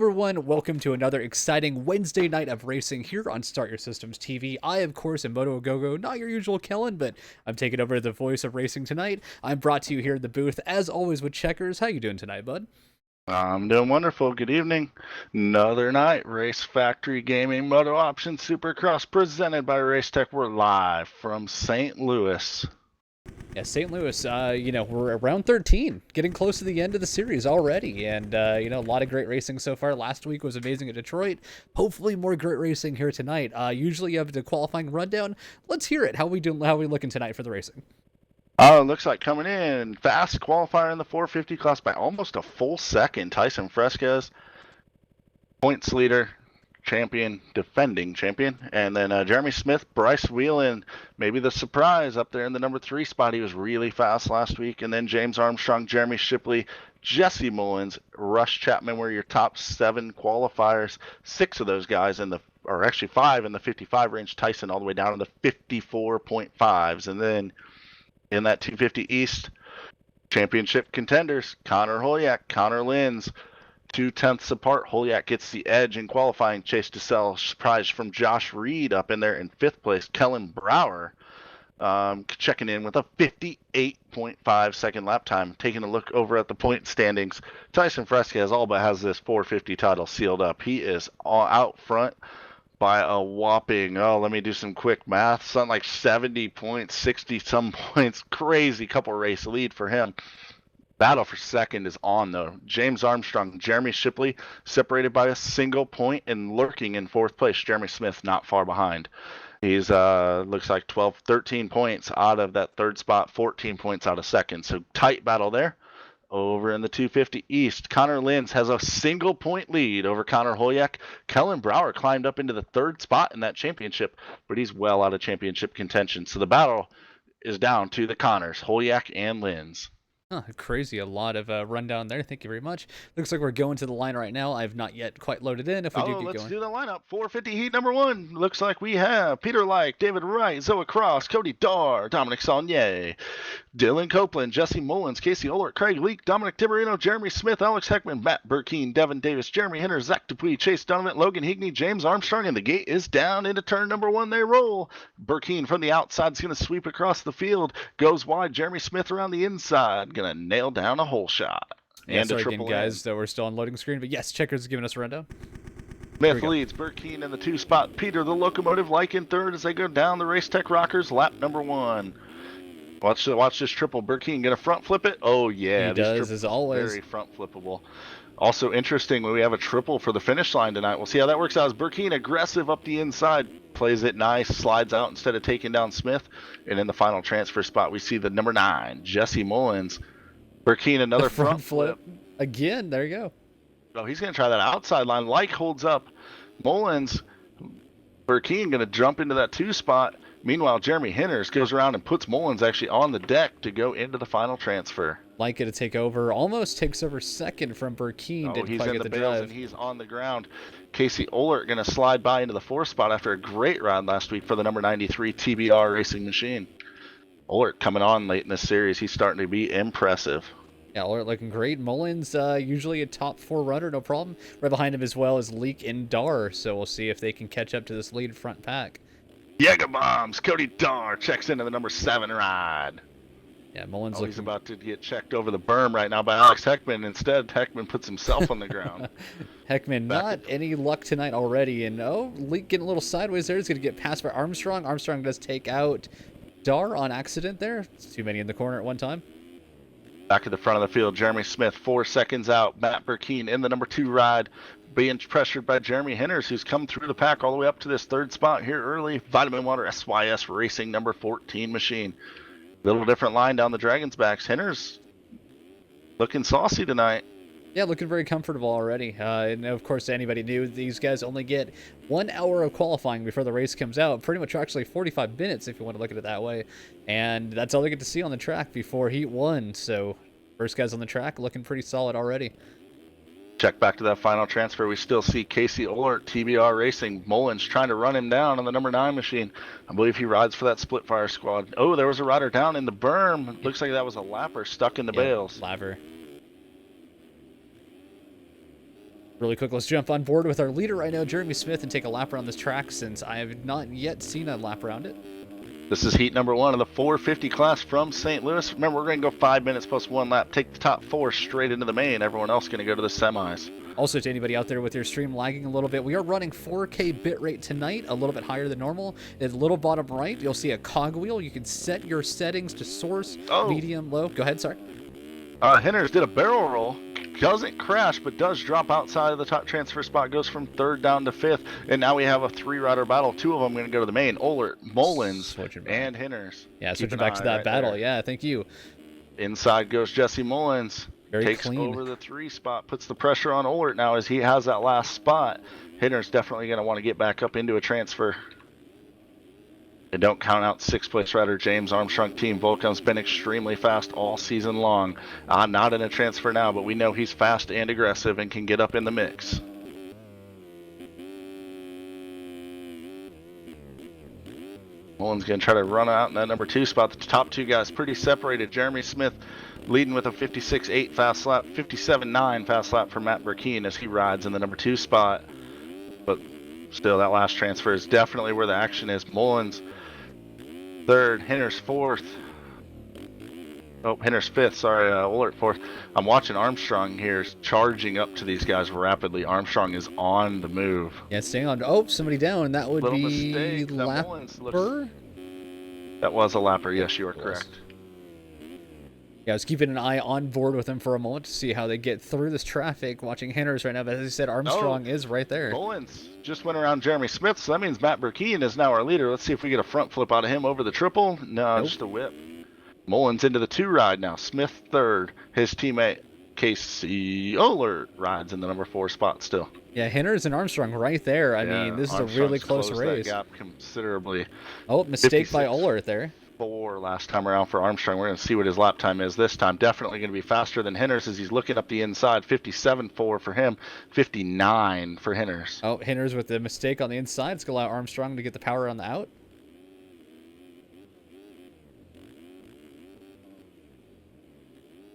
Everyone, welcome to another exciting Wednesday night of racing here on Start Your Systems TV. I, of course, am Motoagogo, not your usual Kellen, but I'm taking over the voice of racing tonight. I'm brought to you here in the booth, as always, with Checkers. How you doing tonight, bud? I'm doing wonderful. Good evening. Another night, Race Factory Gaming MotoOption Supercross presented by Racetech. We're live from St. Louis. Yeah, St. Louis, we're around 13, getting close to the end of the series already, and, a lot of great racing so far. Last week was amazing at Detroit. Hopefully more great racing here tonight. Usually you have the qualifying rundown. Let's hear it. How we looking tonight for the racing? Oh, it looks like coming in fast qualifier in the 450 class by almost a full second. Tyson Fresquez, points leader, champion, defending champion. And then Jeremy Smith, Bryce Whelan, maybe the surprise up there in the number 3 spot. He was really fast last week. And then James Armstrong, Jeremy Shipley, Jesse Mullins, Rush Chapman were your top 7 qualifiers. 6 of those guys or actually 5 in the 55 range. Tyson all the way down to the 54.5s. And then in that 250 East, championship contenders, Connor Holyak, Connor Linz, 2/10 apart. Holyak gets the edge in qualifying. Chase DeSalle, surprise from Josh Reed up in there in 5th place. Kellen Brower checking in with a 58.5 second lap time. Taking a look over at the point standings, Tyson Fresquez all but has this 450 title sealed up. He is out front by a whopping, let me do some quick math, something like 70 points, 60 some points. Crazy couple race lead for him. Battle for second is on, though. James Armstrong, Jeremy Shipley separated by a single point and lurking in 4th place. Jeremy Smith not far behind. He's looks like 12, 13 points out of that 3rd spot, 14 points out of 2nd. So tight battle there. Over in the 250 East, Connor Linz has a single point lead over Connor Holyak. Kellen Brower climbed up into the 3rd spot in that championship, but he's well out of championship contention. So the battle is down to the Connors, Holyak and Linz. Huh, crazy. A lot of rundown there. Thank you very much. Looks like we're going to the line right now. I've not yet quite loaded in. If we do get let's going. do the lineup. 450 heat number 1. Looks like we have Peter Like, David Wright, Zoe Cross, Cody Darr, Dominic Saunier, Dylan Copeland, Jesse Mullins, Casey Ohlert, Craig Leak, Dominic Tiberino, Jeremy Smith, Alex Heckman, Matt Burkeen, Devin Davis, Jeremy Henner, Zach Dupuis, Chase Donovan, Logan Higney, James Armstrong, and the gate is down into turn number 1. They roll. Burkeen from the outside is going to sweep across the field. Goes wide. Jeremy Smith around the inside. Going to nail down a hole shot. Yeah, sorry again, guys, that we're still on loading screen. But yes, Checkers is giving us a rundown. Smith leads. Burkeen in the 2 spot. Peter the Locomotive like in 3rd as they go down the Racetech Rockers. Lap number 1. Watch this triple. Burkeen gonna front flip it. Oh yeah, he does as always. Very front flippable. Also interesting when we have a triple for the finish line tonight. We'll see how that works out. As Burkeen aggressive up the inside, plays it nice, slides out instead of taking down Smith, and in the final transfer spot we see the number 9 Jesse Mullins. Burkeen another front flip again. There you go. Oh, he's gonna try that outside line. Like holds up. Mullins. Burkeen gonna jump into that 2 spot. Meanwhile, Jeremy Henners goes around and puts Mullins actually on the deck to go into the final transfer. Like it to take over, almost takes over 2nd from Burkeen. Oh, he's in the bales and he's on the ground. Casey Ohlert going to slide by into the 4th spot after a great ride last week for the number 93 TBR Racing Machine. Ohlert coming on late in this series. He's starting to be impressive. Yeah, Ohlert looking great. Mullins, usually a top 4 runner, no problem. Right behind him as well as Leak and Darr, so we'll see if they can catch up to this lead front pack. Jaeger Bombs, Cody Darr checks into the number 7 ride. Yeah, Mullins he's about to get checked over the berm right now by Alex Heckman. Instead, Heckman puts himself on the ground. Heckman, not any luck tonight already. And Leak getting a little sideways there. He's going to get passed by Armstrong. Armstrong does take out Darr on accident there. It's too many in the corner at one time. Back at the front of the field, Jeremy Smith, 4 seconds out. Matt Burkeen in the number 2 ride, being pressured by Jeremy Henners, who's come through the pack all the way up to this 3rd spot here early. Vitamin Water SYS Racing number 14 machine. Little different line down the Dragons' backs. Henners looking saucy tonight. Yeah, looking very comfortable already. And of course, anybody knew these guys only get 1 hour of qualifying before the race comes out. Pretty much actually 45 minutes if you want to look at it that way. And that's all they get to see on the track before Heat 1. So first guys on the track looking pretty solid already. Check back to that final transfer. We still see Casey Ohlert, TBR Racing. Mullins trying to run him down on the number 9 machine. I believe he rides for that split fire squad. Oh, there was a rider down in the berm. Looks like that was a lapper stuck in the bales. Lapper. Really quick, let's jump on board with our leader right now, Jeremy Smith, and take a lap around this track since I have not yet seen a lap around it. This is heat number 1 of the 450 class from St. Louis. Remember, we're going to go 5 minutes plus 1 lap, take the top 4 straight into the main. Everyone else going to go to the semis. Also, to anybody out there with your stream lagging a little bit, we are running 4K bitrate tonight, a little bit higher than normal. At the little bottom right, you'll see a cogwheel. You can set your settings to source, medium, low. Go ahead, sorry. Henners did a barrel roll. Doesn't crash, but does drop outside of the top transfer spot. Goes from 3rd down to 5th, and now we have a 3-rider battle. 2 of them going to go to the main. Ohlert, Mullins, and Henners. Yeah, switching back to that battle. There. Yeah, thank you. Inside goes Jesse Mullins. Very takes clean. over the 3 spot, puts the pressure on Ohlert now as he has that last spot. Henners definitely going to want to get back up into a transfer. And don't count out 6th place rider James Armstrong team. Volcom's been extremely fast all season long. Not in a transfer now, but we know he's fast and aggressive and can get up in the mix. Mullins going to try to run out in that number 2 spot. The top 2 guys pretty separated. Jeremy Smith leading with a 56.8 fast lap, 57.9 fast lap for Matt Burkeen as he rides in the number 2 spot. But still, that last transfer is definitely where the action is. Mullins 3rd, Henners 4th. Oh, Henners 5th, sorry, Ohlert 4th. I'm watching Armstrong here charging up to these guys rapidly. Armstrong is on the move. Yeah, staying on. Oh, somebody down. That would Little be mistake. Lapper? That was a lapper, yes, you are correct. Yeah, I was keeping an eye on board with them for a moment to see how they get through this traffic, watching Henners right now. But as I said, Armstrong is right there. Mullins just went around Jeremy Smith, so that means Matt Burkeen is now our leader. Let's see if we get a front flip out of him over the triple. No, just a whip. Mullins into the 2 ride now. Smith 3rd. His teammate Casey Ohlert rides in the number 4 spot still. Yeah, Henners and Armstrong right there. I mean, this is a really close race. That gap considerably. Oh, mistake by Ohlert there. 4 last time around for Armstrong. We're going to see what his lap time is this time. Definitely going to be faster than Henners as he's looking up the inside. 57.4 for him, 59 for Henners. Oh, Henners with the mistake on the inside. It's going to allow Armstrong to get the power on the out.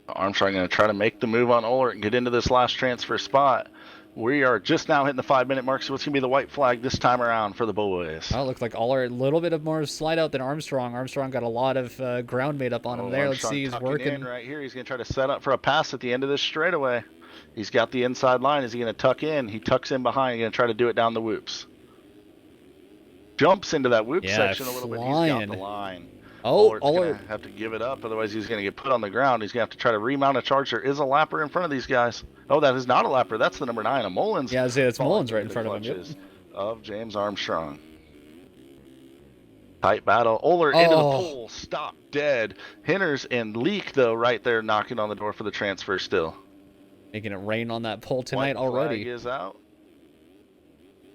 Armstrong going to try to make the move on Ohlert and get into this last transfer spot. We are just now hitting the 5-minute mark, so what's going to be the white flag this time around for the boys? Oh, it looked like Ohlert a little bit of more slide out than Armstrong. Armstrong got a lot of ground made up on him there. Armstrong, let's see, he's working. In right here. He's going to try to set up for a pass at the end of this straightaway. He's got the inside line. Is he going to tuck in? He tucks in behind. He's going to try to do it down the whoops. Jumps into that whoop section a little bit. He's got the line. Oh, Ohlert's going to have to give it up, otherwise he's going to get put on the ground. He's going to have to try to remount a charge. There is a lapper in front of these guys. Oh, that is not a lapper. That's the number 9, a Mullins. Yeah, it's Mullins right in front of him. Yep. Of James Armstrong. Tight battle. Ohlert into the pole. Stop dead. Henners and Leak, though, right there knocking on the door for the transfer still. Making it rain on that pole tonight already. Flag is out.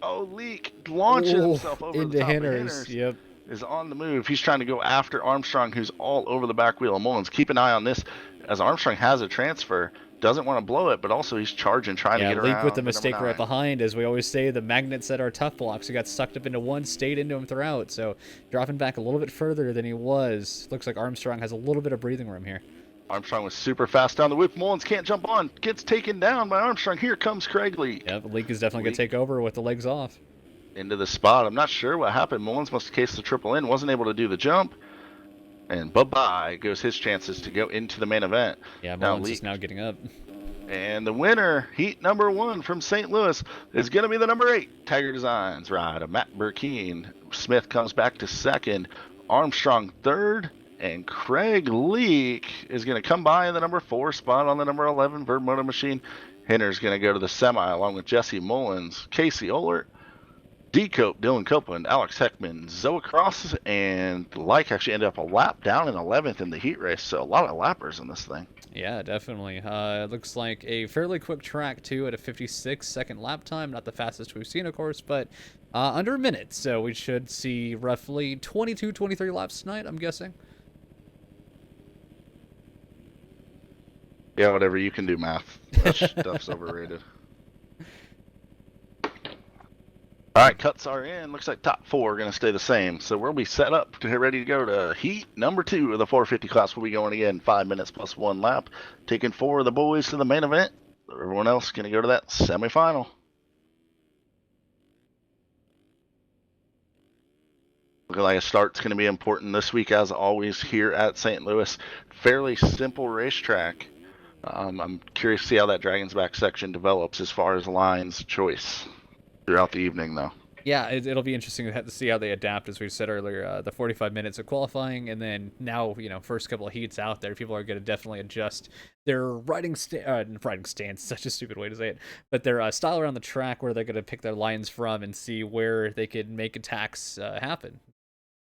Oh, Leak launches himself over into the top Henners. Of Henners. Yep. Is on the move. He's trying to go after Armstrong, who's all over the back wheel of Mullins. Keep an eye on this, as Armstrong has a transfer, doesn't want to blow it, but also he's charging, trying to get around. Yeah, Leak with the mistake right behind. As we always say, the magnets that are tough blocks. He got sucked up into one, stayed into him throughout, so dropping back a little bit further than he was. Looks like Armstrong has a little bit of breathing room here. Armstrong was super fast down the whip. Mullins can't jump on. Gets taken down by Armstrong. Here comes Craig Leak. Yeah, Leak is definitely going to take over with the legs off. Into the spot. I'm not sure what happened. Mullins must have cased the triple in, wasn't able to do the jump, and bye-bye goes his chances to go into the main event. Yeah, Mullins is now getting up. And the winner, heat number 1 from St. Louis, is going to be the number 8 Tiger Designs ride of Matt Burkeen. Smith comes back to 2nd, Armstrong 3rd, and Craig Leak is going to come by in the number 4 spot on the number 11 Verb Moto Machine. Henner's going to go to the semi along with Jesse Mullins, Casey Ohlert, D-Cope, Dylan Copeland, Alex Heckman, Zoe Cross, and Like actually ended up a lap down in 11th in the heat race, so a lot of lappers in this thing. Yeah, definitely. It looks like a fairly quick track, too, at a 56-second lap time. Not the fastest we've seen, of course, but under a minute, so we should see roughly 22, 23 laps tonight, I'm guessing. Yeah, whatever you can do, math. That stuff's overrated. All right, cuts are in. Looks like top 4 are going to stay the same. So we'll be set up to get ready to go to heat number 2 of the 450 class. We'll be going again 5 minutes plus 1 lap, taking 4 of the boys to the main event. Everyone else going to go to that semifinal. Looking like a start's going to be important this week, as always, here at St. Louis. Fairly simple racetrack. I'm curious to see how that Dragon's Back section develops as far as lines choice throughout the evening, though. Yeah, it'll be interesting to see how they adapt, as we said earlier, the 45 minutes of qualifying, and then now, first couple of heats out there, people are going to definitely adjust their riding stance, such a stupid way to say it, but their style around the track, where they're going to pick their lines from and see where they could make attacks happen.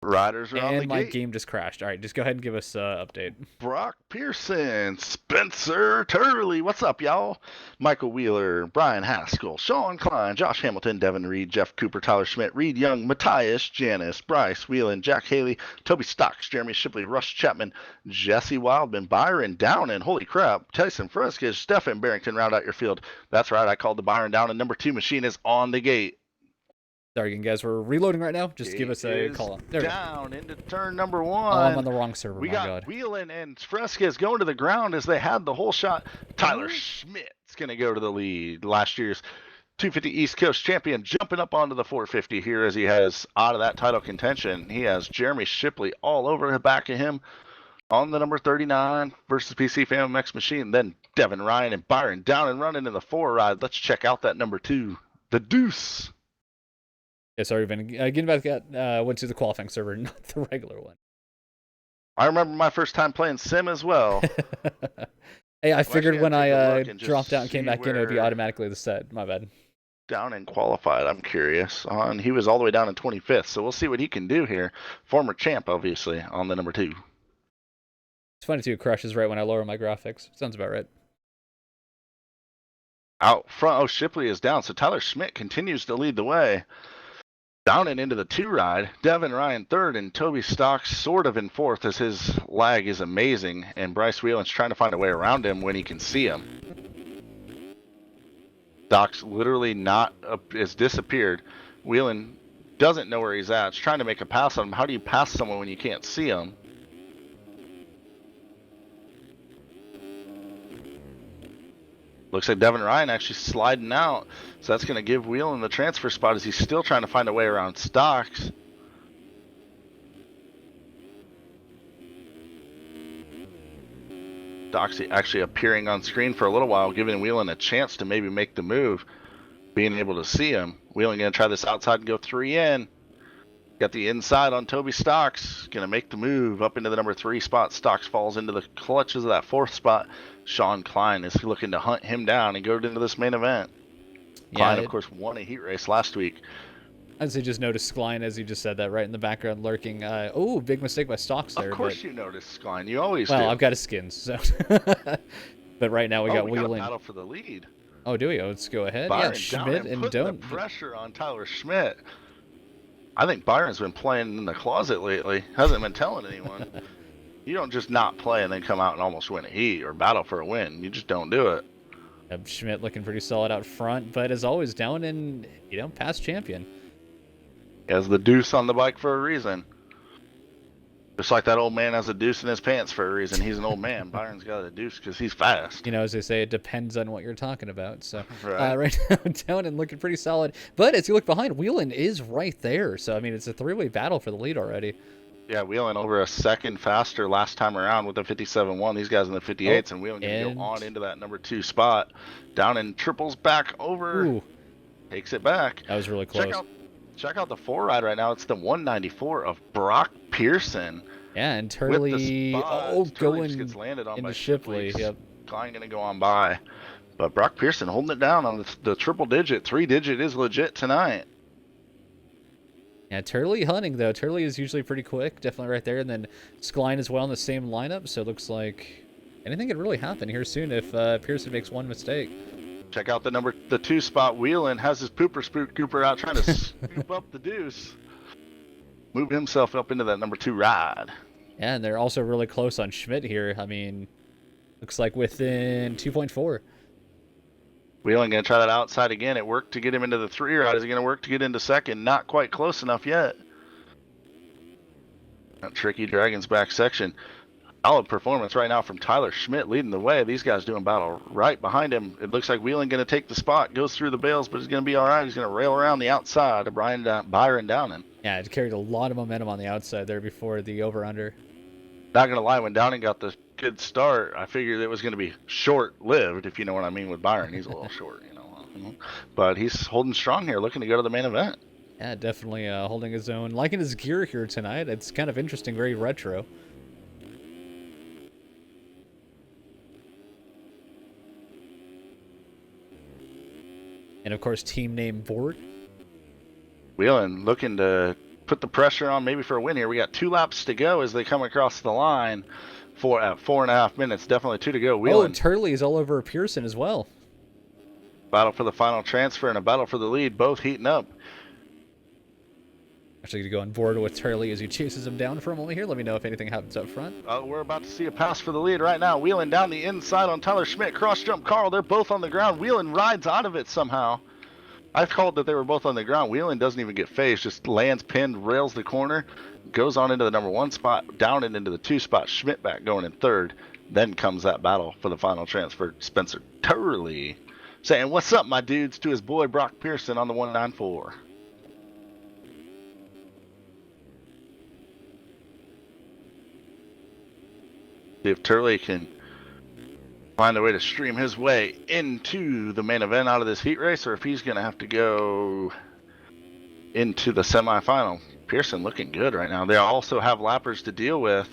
Riders are on the gate. And my gate. game just crashed. All right, just go ahead and give us an update. Brock Pearson, Spencer Turley, what's up, y'all? Michael Wheeler, Brian Haskell, Sean Klein, Josh Hamilton, Devin Reed, Jeff Cooper, Tyler Schmidt, Reed Young, Matthias, Janice, Bryce Whelan, Jack Haley, Toby Stocks, Jeremy Shipley, Russ Chapman, Jesse Wildman, Byron Downen, holy crap, Tyson Fresquez, Stefan Barrington, round out your field. That's right, I called the Byron Downen. Number 2 machine is on the gate. Sorry again, guys. We're reloading right now. Just give us a call. There down into turn number 1. Oh, I'm on the wrong server. We my got God. Whelan and Fresquez going to the ground as they had the whole shot. Tyler Schmidt's going to go to the lead. Last year's 250 East Coast champion jumping up onto the 450 here as he has out of that title contention. He has Jeremy Shipley all over the back of him on the number 39 versus PC Family X machine. Then Devin Ryan and Byron down and running in the 4 ride. Let's check out that number 2, the Deuce. Yeah, sorry, Vin. Getting back that went to the qualifying server, not the regular one. I remember my first time playing Sim as well. Hey, I figured when I dropped out and came back in, it would be automatically the set. My bad. Down and qualified, I'm curious. He was all the way down in 25th, so we'll see what he can do here. Former champ, obviously, on the number 2. It's funny, too. It crashes right when I lower my graphics. Sounds about right. Out front, Shipley is down, so Tyler Schmidt continues to lead the way. Down and into the 2 ride, Devin Ryan 3rd, and Toby Stocks sort of in 4th as his lag is amazing, and Bryce Whelan's trying to find a way around him when he can see him. Stocks literally has disappeared. Whelan doesn't know where he's at. He's trying to make a pass on him. How do you pass someone when you can't see him? Looks like Devin Ryan actually sliding out, so that's going to give Whelan the transfer spot as he's still trying to find a way around Stocks. Stocks actually appearing on screen for a little while, giving Whelan a chance to maybe make the move, being able to see him. Whelan going to try this outside and go 3 in. Got the inside on Toby Stocks. Going to make the move up into the number 3 spot. Stocks falls into the clutches of that 4th spot. Sean Klein is looking to hunt him down and go into this main event. Klein, of course, won a heat race last week. I'd say just noticed Klein as you just said that right in the background lurking. Oh, big mistake by Stocks there. Of course you noticed Klein. You always do. Well, I've got his skins, so. But right now we got Whelan. We got a battle for the lead. Oh, do we? Let's go ahead. Byron yeah, Schmidt and putting don't. the pressure on Tyler Schmidt. I think Byron's been playing in the closet lately. Hasn't been telling anyone. You don't just not play and then come out and almost win a heat or battle for a win. You just don't do it. Schmidt looking pretty solid out front, but as always, down in, past champion. He has the deuce on the bike for a reason. Just like that old man has a deuce in his pants for a reason. He's an old man. Byron's got a deuce because he's fast. As they say, it depends on what you're talking about. So right, right now, down and looking pretty solid. But as you look behind, Whelan is right there. So, I mean, it's a 3-way battle for the lead already. Yeah, Whelan over a second faster last time around with the 57-1. These guys in the 58s, and Whelan going to go on into that number 2 spot. Down and triples back over. Ooh. Takes it back. That was really close. Check out the 4 ride right now. It's the 194 of Brock Pearson. Yeah, and Turley going gets landed on into by Shipley. Yep. Klein going to go on by. But Brock Pearson holding it down on the triple digit. 3-digit is legit tonight. Yeah, Turley hunting, though. Turley is usually pretty quick. Definitely right there. And then Skline as well in the same lineup. So it looks like anything could really happen here soon if Pearson makes one mistake. Check out the 2 spot. Whelan has his pooper spook Cooper out trying to scoop up the deuce. Move himself up into that number 2 ride. Yeah, and they're also really close on Schmidt here. I mean, looks like within 2.4. Whelan going to try that outside again. It worked to get him into the 3 ride. Is he going to work to get into second? Not quite close enough yet. That tricky Dragon's Back section. Solid performance right now from Tyler Schmidt leading the way. These guys doing battle right behind him. It looks like Whelan going to take the spot, goes through the bales, but he's going to be all right. He's going to rail around the outside of Byron Downing. Yeah, it carried a lot of momentum on the outside there before the over-under. Not going to lie, when Downing got the good start, I figured it was going to be short-lived, if you know what I mean with Byron. He's a little short, you know. But he's holding strong here, looking to go to the main event. Yeah, definitely holding his own. Liking his gear here tonight. It's kind of interesting, very retro. And of course, team name Vort. Whelan looking to put the pressure on maybe for a win here. We got 2 laps to go as they come across the line at 4.5 minutes. Definitely 2 to go. Whelan. Oh, Turley is all over Pearson as well. Battle for the final transfer and a battle for the lead, both heating up. Actually, going to go on board with Turley as he chases him down for a moment here. Let me know if anything happens up front. We're about to see a pass for the lead right now. Whelan down the inside on Tyler Schmidt. Cross jump Carl. They're both on the ground. Whelan rides out of it somehow. I called that they were both on the ground. Whelan doesn't even get phased. Just lands pinned, rails the corner, goes on into the number 1 spot, down and into the 2 spot. Schmidt back going in 3rd. Then comes that battle for the final transfer. Spencer Turley saying, "What's up, my dudes?" to his boy Brock Pearson on the 194. See if Turley can find a way to stream his way into the main event out of this heat race, or if he's going to have to go into the semifinal. Pearson looking good right now. They also have lappers to deal with.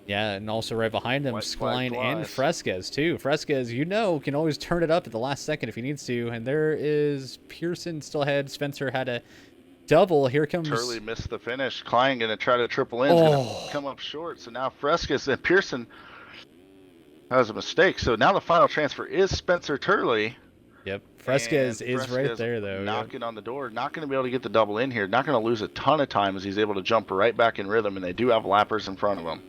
Yeah, and also right behind him, Skline and Fresquez, too. Fresquez, you know, can always turn it up at the last second if he needs to. And there is Pearson still ahead. Spencer had a double. Here comes... Turley missed the finish. Klein going to try to triple in. Going to come up short. So now Fresquez and Pearson has a mistake. So now the final transfer is Spencer Turley. Yep, Fresquez is right there, though. Knocking on the door. Not going to be able to get the double in here. Not going to lose a ton of time as he's able to jump right back in rhythm. And they do have lappers in front of him.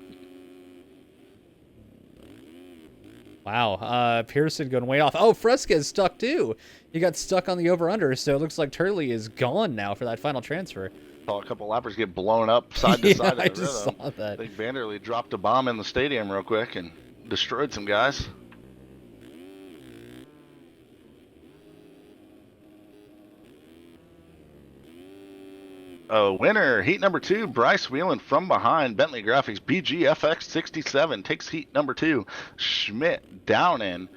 Wow, Pearson going way off. Oh, Fresquez stuck too. He got stuck on the over-under, so it looks like Turley is gone now for that final transfer. Saw a couple lappers get blown up side to side. I just saw that. I think Vanderlei dropped a bomb in the stadium real quick and destroyed some guys. Winner, heat number 2, Bryce Whelan from behind. Bentley Graphics BGFX67 takes heat number 2. Schmidt down in.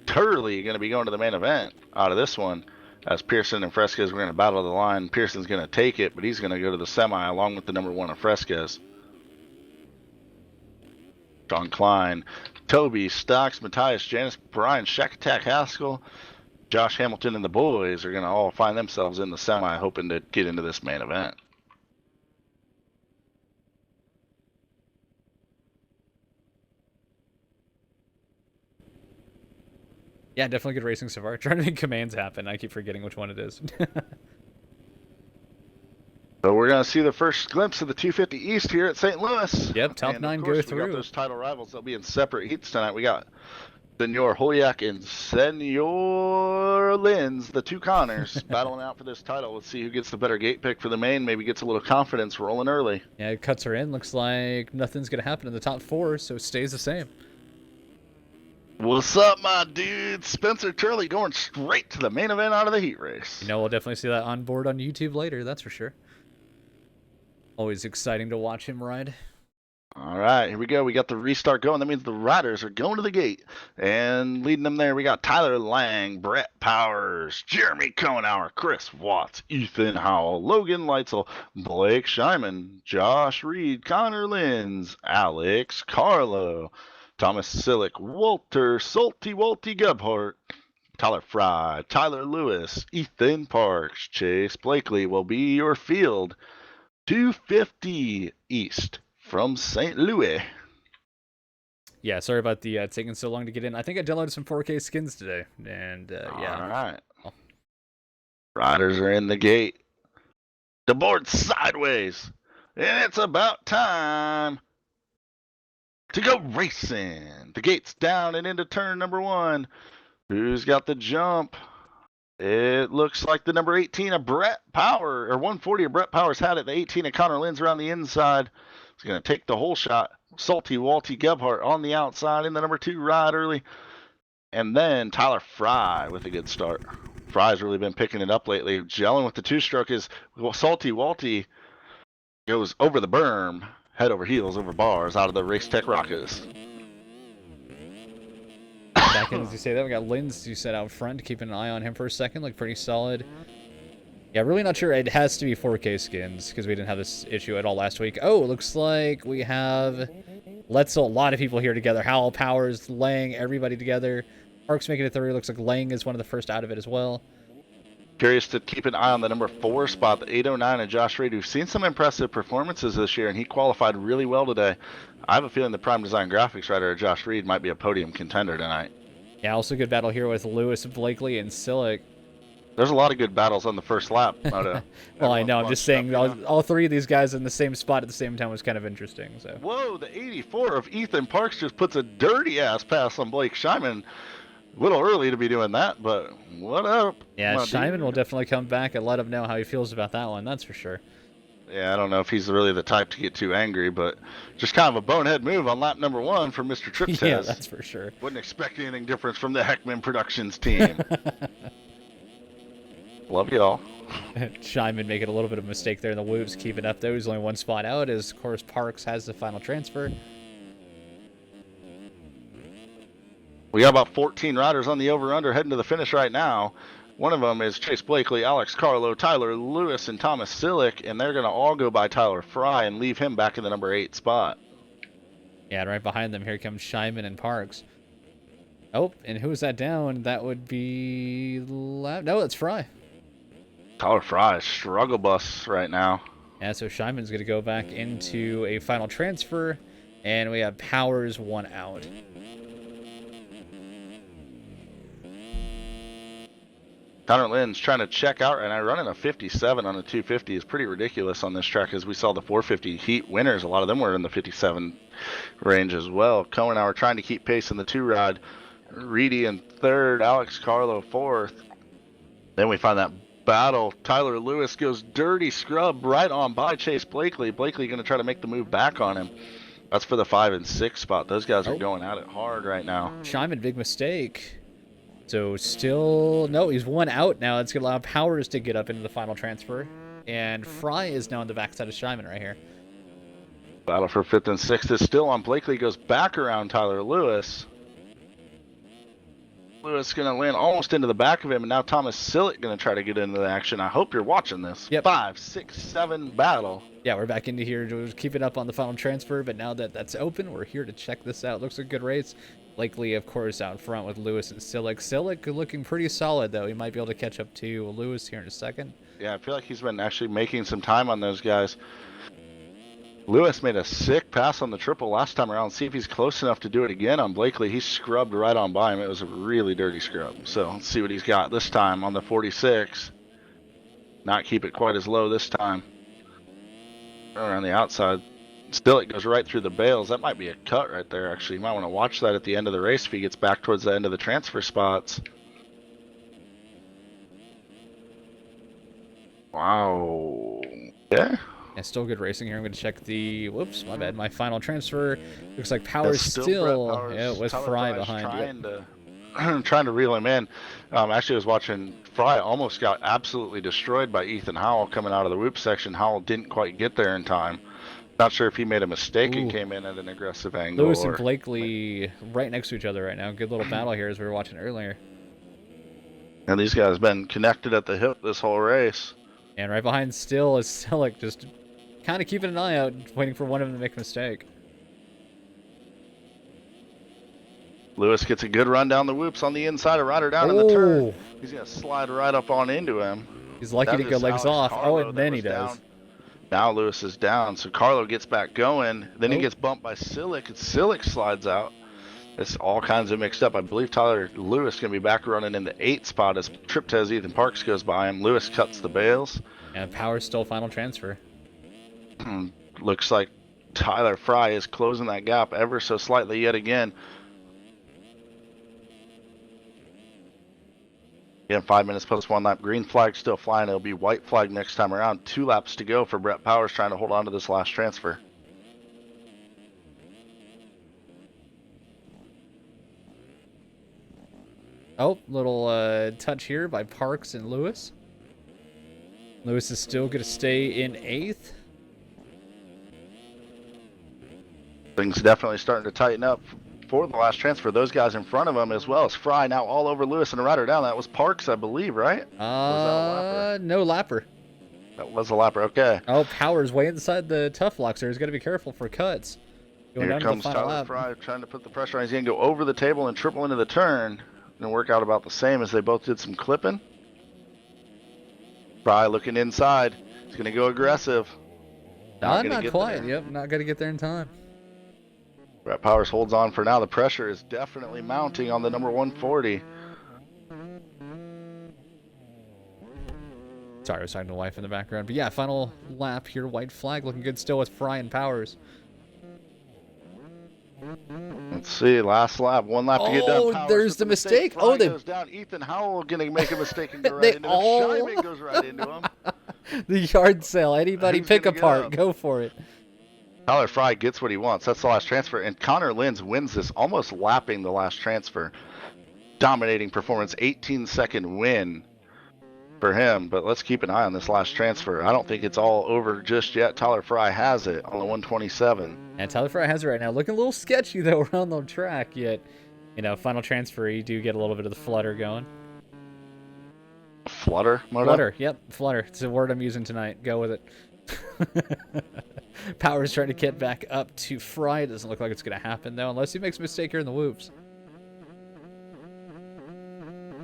Turley going to be going to the main event out of this one. As Pearson and Fresquez were going to battle the line. Pearson's going to take it, but he's going to go to the semi along with the number 1 of Fresquez. John Klein, Toby, Stocks, Matthias, Janice, Brian, Shack Haskell, Josh Hamilton, and the boys are going to all find themselves in the semi, hoping to get into this main event. Yeah, definitely good racing so far. Trying to make commands happen. I keep forgetting which one it is. So we're going to see the first glimpse of the 250 East here at St. Louis. Yep, top 9 go through. We got those title rivals. They'll be in separate heats tonight. We got Senor Holyak and Senor Lins, the 2 Connors, battling out for this title. Let's see who gets the better gate pick for the main. Maybe gets a little confidence rolling early. Yeah, it cuts her in. Looks like nothing's going to happen in the top 4, so it stays the same. What's up, my dude? Spencer Turley going straight to the main event out of the heat race. You know, we'll definitely see that on board on YouTube later, that's for sure. Always exciting to watch him ride. All right, here we go. We got the restart going. That means the riders are going to the gate. And leading them there, we got Tyler Lang, Brett Powers, Jeremy Cohenauer, Chris Watts, Ethan Howell, Logan Leitzel, Blake Scheiman, Josh Reed, Connor Lins, Alex Carlo, Thomas Sillick, Walter Walty Gebhardt, Tyler Fry, Tyler Lewis, Ethan Parks, Chase Blakely will be your field. 250 East from St. Louis. Yeah, sorry about the taking so long to get in. I think I downloaded some 4K skins today, and yeah. All right. Riders are in the gate. The board's sideways, and it's about time to go racing. The gate's down and into turn number 1. Who's got the jump? It looks like the number 18 of Brett Power, or 140 of Brett Powers had it. The 18 of Connor Lins around the inside. He's going to take the whole shot. Salty Walty Gebhardt on the outside in the number 2 ride early. And then Tyler Fry with a good start. Fry's really been picking it up lately. Gelling with the 2-stroke is Salty Walty goes over the berm, head over heels over bars out of the Race Tech Rockets. Back in as you say that, we got Linz, you said, out front, keeping an eye on him for a second, look pretty solid. Yeah, really not sure. It has to be 4K skins because we didn't have this issue at all last week. Oh, it looks like we have a lot of people here together. Howell, Powers, Lang, everybody together. Parks making it through. Looks like Lang is one of the first out of it as well. Curious to keep an eye on the number 4 spot, the 809 and Josh Reed, who've seen some impressive performances this year, and he qualified really well today. I have a feeling the Prime Design graphics writer, Josh Reed, might be a podium contender tonight. Yeah, also good battle here with Lewis, Blakely, and Silic. There's a lot of good battles on the first lap, Moto. Well, I know. I'm just saying all 3 of these guys in the same spot at the same time was kind of interesting. So. Whoa, the 84 of Ethan Parks just puts a dirty-ass pass on Blake Scheinman. A little early to be doing that, but what up? Yeah, Scheinman will definitely come back and let him know how he feels about that one. That's for sure. Yeah, I don't know if he's really the type to get too angry, but just kind of a bonehead move on lap number 1 for Mr. Triptez. Yeah, that's for sure. Wouldn't expect anything different from the Heckman Productions team. Love y'all. Scheinman making a little bit of a mistake there in the whoops, keeping up though. He's only 1 spot out as, of course, Parks has the final transfer. We got about 14 riders on the over-under heading to the finish right now. One of them is Chase Blakely, Alex Carlo, Tyler Lewis, and Thomas Silic, and they're going to all go by Tyler Fry and leave him back in the number 8 spot. Yeah, and right behind them, here comes Scheinman and Parks. Oh, and who is that down? That would be... No, it's Fry. Tyler Fry is struggle bus right now. Yeah, so Scheinman's going to go back into a final transfer, and we have Powers 1 out. Connor Lynn's trying to check out, and I running a 57 on a 250 is pretty ridiculous on this track, as we saw the 450 heat winners. A lot of them were in the 57 range as well. Cohen and I were trying to keep pace in the 2-rod. Reedy in 3rd, Alex Carlo 4th. Then we find that battle. Tyler Lewis goes dirty scrub right on by Chase Blakely. Blakely going to try to make the move back on him. That's for the 5 and 6 spot. Those guys are going at it hard right now. Scheinman, big mistake. So still, no, he's 1 out now. It's going to allow Powers to get up into the final transfer. And Fry is now on the backside of Scheinman right here. Battle for 5th and 6th is still on. Blakely goes back around Tyler Lewis. Lewis going to land almost into the back of him, and now Thomas Silic going to try to get into the action. I hope you're watching this. Yep. 5, 6, 7 battle. Yeah, we're back into here to keep it up on the final transfer, but now that that's open, we're here to check this out. Looks like a good race. Blakely, of course, out front with Lewis and Silic. Silic looking pretty solid, though. He might be able to catch up to Lewis here in a second. Yeah, I feel like he's been actually making some time on those guys. Lewis made a sick pass on the triple last time around. See if he's close enough to do it again on Blakely. He scrubbed right on by him. It was a really dirty scrub. So let's see what he's got this time on the 46. Not keep it quite as low this time. Around the outside. Still, it goes right through the bales. That might be a cut right there, actually. You might want to watch that at the end of the race if he gets back towards the end of the transfer spots. Wow. Yeah. Yeah, still good racing here. I'm going to check the... Whoops, my bad. My final transfer. Looks like Powers still... Powers. Yeah, it was Fry behind. Trying to reel him in. Actually, I was watching Fry almost got absolutely destroyed by Ethan Howell coming out of the whoop section. Howell didn't quite get there in time. Not sure if he made a mistake and came in at an aggressive angle. Lewis and Blakely right next to each other right now. Good little battle here as we were watching earlier. And these guys have been connected at the hip this whole race. And right behind still is Silic, just kind of keeping an eye out, waiting for one of them to make a mistake. Lewis gets a good run down the whoops on the inside of Ryder down in the turn. He's going to slide right up on into him. He's lucky to go legs off. Carlo, and then he does. Down. Now Lewis is down, so Carlo gets back going. Then he gets bumped by Silic, and Silic slides out. It's all kinds of mixed up. I believe Tyler Lewis is going to be back running in the 8th spot as Triptez Ethan Parks goes by him. Lewis cuts the bales. And Powers still final transfer. Looks like Tyler Fry is closing that gap ever so slightly yet again. Again, 5 minutes post 1 lap. Green flag still flying. It'll be white flag next time around. 2 laps to go for Brett Powers trying to hold on to this last transfer. Oh, little touch here by Parks and Lewis. Lewis is still going to stay in 8th. Things definitely starting to tighten up for the last transfer. Those guys in front of him, as well as Fry, now all over Lewis and a rider down. That was Parks, I believe, right? Was that a lapper? No lapper. That was a lapper. Okay. Oh, Powers way inside the tough locks there. He's got to be careful for cuts. Going Here down comes to the final Tyler lap. Fry trying to put the pressure on. He's going to go over the table and triple into the turn. And work out about the same as they both did some clipping. Fry looking inside. He's going to go aggressive. Not quite. Yep, not going to get there in time. Brett Powers holds on for now. The pressure is definitely mounting on the number 140. Sorry, I was talking to the wife in the background. But yeah, final lap here. White flag looking good still with Fry and Powers. Let's see, last lap, 1 lap to get done. Powers there's the mistake. Fry goes down. Ethan Howell gonna make a mistake and go right into him. Scheiman goes right into him. The yard sale. Anybody pick apart. Go for it. Tyler Fry gets what he wants. That's the last transfer. And Connor Lenz wins this, almost lapping the last transfer. Dominating performance, 18-second win for him. But let's keep an eye on this last transfer. I don't think it's all over just yet. Tyler Fry has it on the 127. And Tyler Fry has it right now. Looking a little sketchy, though, around the track. Yet, you know, final transfer, you do get a little bit of the flutter going. Flutter? Flutter, yep, flutter. It's a word I'm using tonight. Go with it. Powers trying to get back up to Fry. It doesn't look like it's going to happen, though, unless he makes a mistake here in the whoops.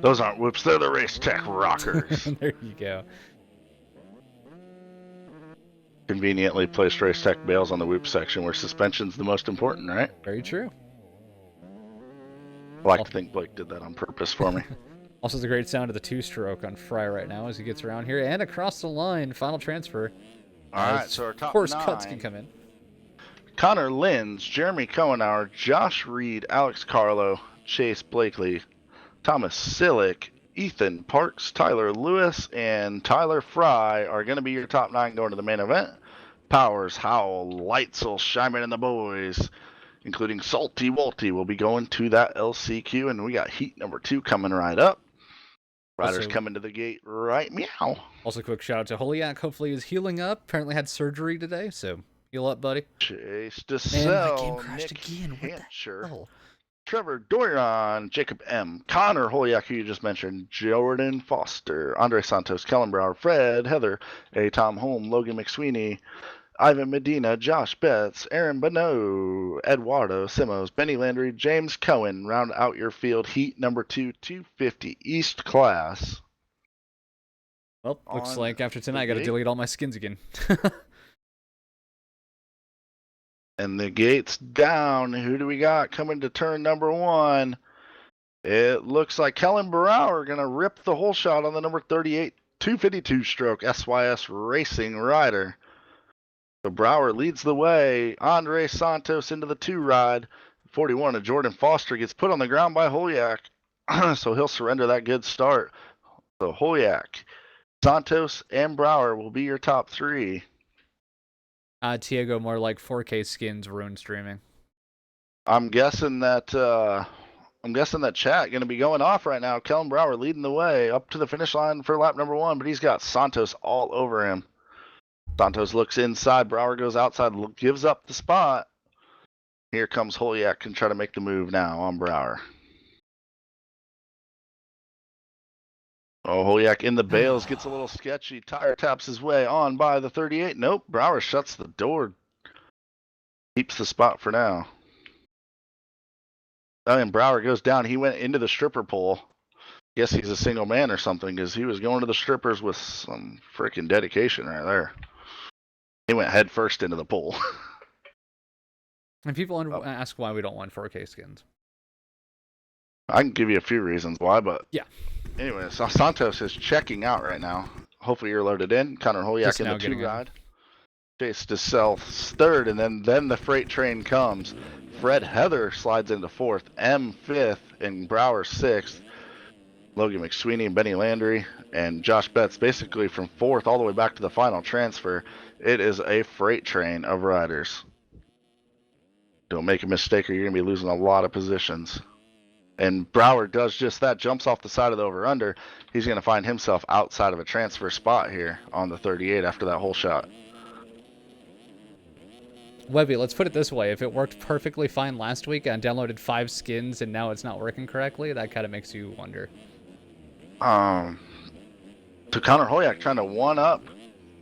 Those aren't whoops. They're the Race Tech Rockers. There you go. Conveniently placed Race Tech bales on the whoop section where suspension's the most important, right? Very true. I like to think Blake did that on purpose for me. Also, the great sound of the two-stroke on Fry right now as he gets around here. And across the line, final transfer. All right, so our top 9. Of course, cuts can come in. Connor Lenz, Jeremy Cohenauer, Josh Reed, Alex Carlo, Chase Blakely, Thomas Sillick, Ethan Parks, Tyler Lewis, and Tyler Fry are going to be your top 9 going to the main event. Powers, Howell, Leitzel, Scheiman, and the boys, including Salty Walty, will be going to that LCQ. And we got heat number 2 coming right up. Riders coming to the gate right meow. Also, quick shout out to Holiak. Hopefully he's healing up. Apparently had surgery today, so heal up, buddy. Chase DeSalle, my game crashed Nick again. What the Hancher, hell? Trevor Dorion, Jacob M., Connor Holiak, who you just mentioned, Jordan Foster, Andre Santos, Kellen Brower, Fred, Heather, A. Tom Holm, Logan McSweeney, Ivan Medina, Josh Betts, Aaron Bonneau, Eduardo Simos, Benny Landry, James Cohen round out your field. Heat number 2, 250 East class. Well, looks like after tonight I got to delete all my skins again. And the gate's down. Who do we got coming to turn number 1? It looks like Kellen Brower going to rip the whole shot on the number 38 252 stroke SYS Racing rider. So Brower leads the way. Andre Santos into the 2 ride. 41 of Jordan Foster gets put on the ground by Holiak. So he'll surrender that good start. So Holiak, Santos, and Brower will be your top 3. Tiago, more like 4K skins ruin streaming. I'm guessing that chat going to be going off right now. Kellen Brower leading the way up to the finish line for lap number 1, but he's got Santos all over him. Santos looks inside. Brower goes outside, gives up the spot. Here comes Holiak, can try to make the move now on Brower. Oh, Holiak in the bales, gets a little sketchy. Tire taps his way on by the 38. Nope, Brower shuts the door. Keeps the spot for now. Oh, and Brower goes down. He went into the stripper pole. Guess he's a single man or something, because he was going to the strippers with some freaking dedication right there. He went head first into the pool. And people ask why we don't want 4K skins. I can give you a few reasons why, but yeah. Anyway, so Santos is checking out right now. Hopefully you're loaded in. Connor Holiak in the 2 ride. Chase DeSalle 3rd, and then the freight train comes. Fred Heather slides into 4th, M 5th, and Brower 6th. Logan McSweeney and Benny Landry and Josh Betts basically from 4th all the way back to the final transfer. It is a freight train of riders. Don't make a mistake or you're going to be losing a lot of positions. And Brower does just that, jumps off the side of the over-under. He's going to find himself outside of a transfer spot here on the 38 after that whole shot. Webby, let's put it this way. If it worked perfectly fine last week and downloaded 5 skins and now it's not working correctly, that kind of makes you wonder. To Connor Hoyak trying to one-up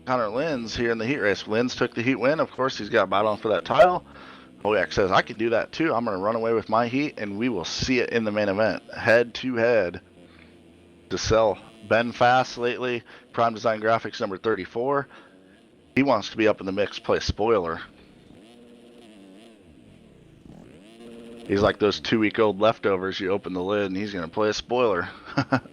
Connor Lenz here in the heat race. Lenz took the heat win. Of course, he's got battling for that title. Hoyak says, I can do that too. I'm going to run away with my heat, and we will see it in the main event. Head-to-head. DeSalle been fast lately. Prime Design Graphics number 34. He wants to be up in the mix, play spoiler. He's like those 2-week-old leftovers. You open the lid, and he's going to play a spoiler. That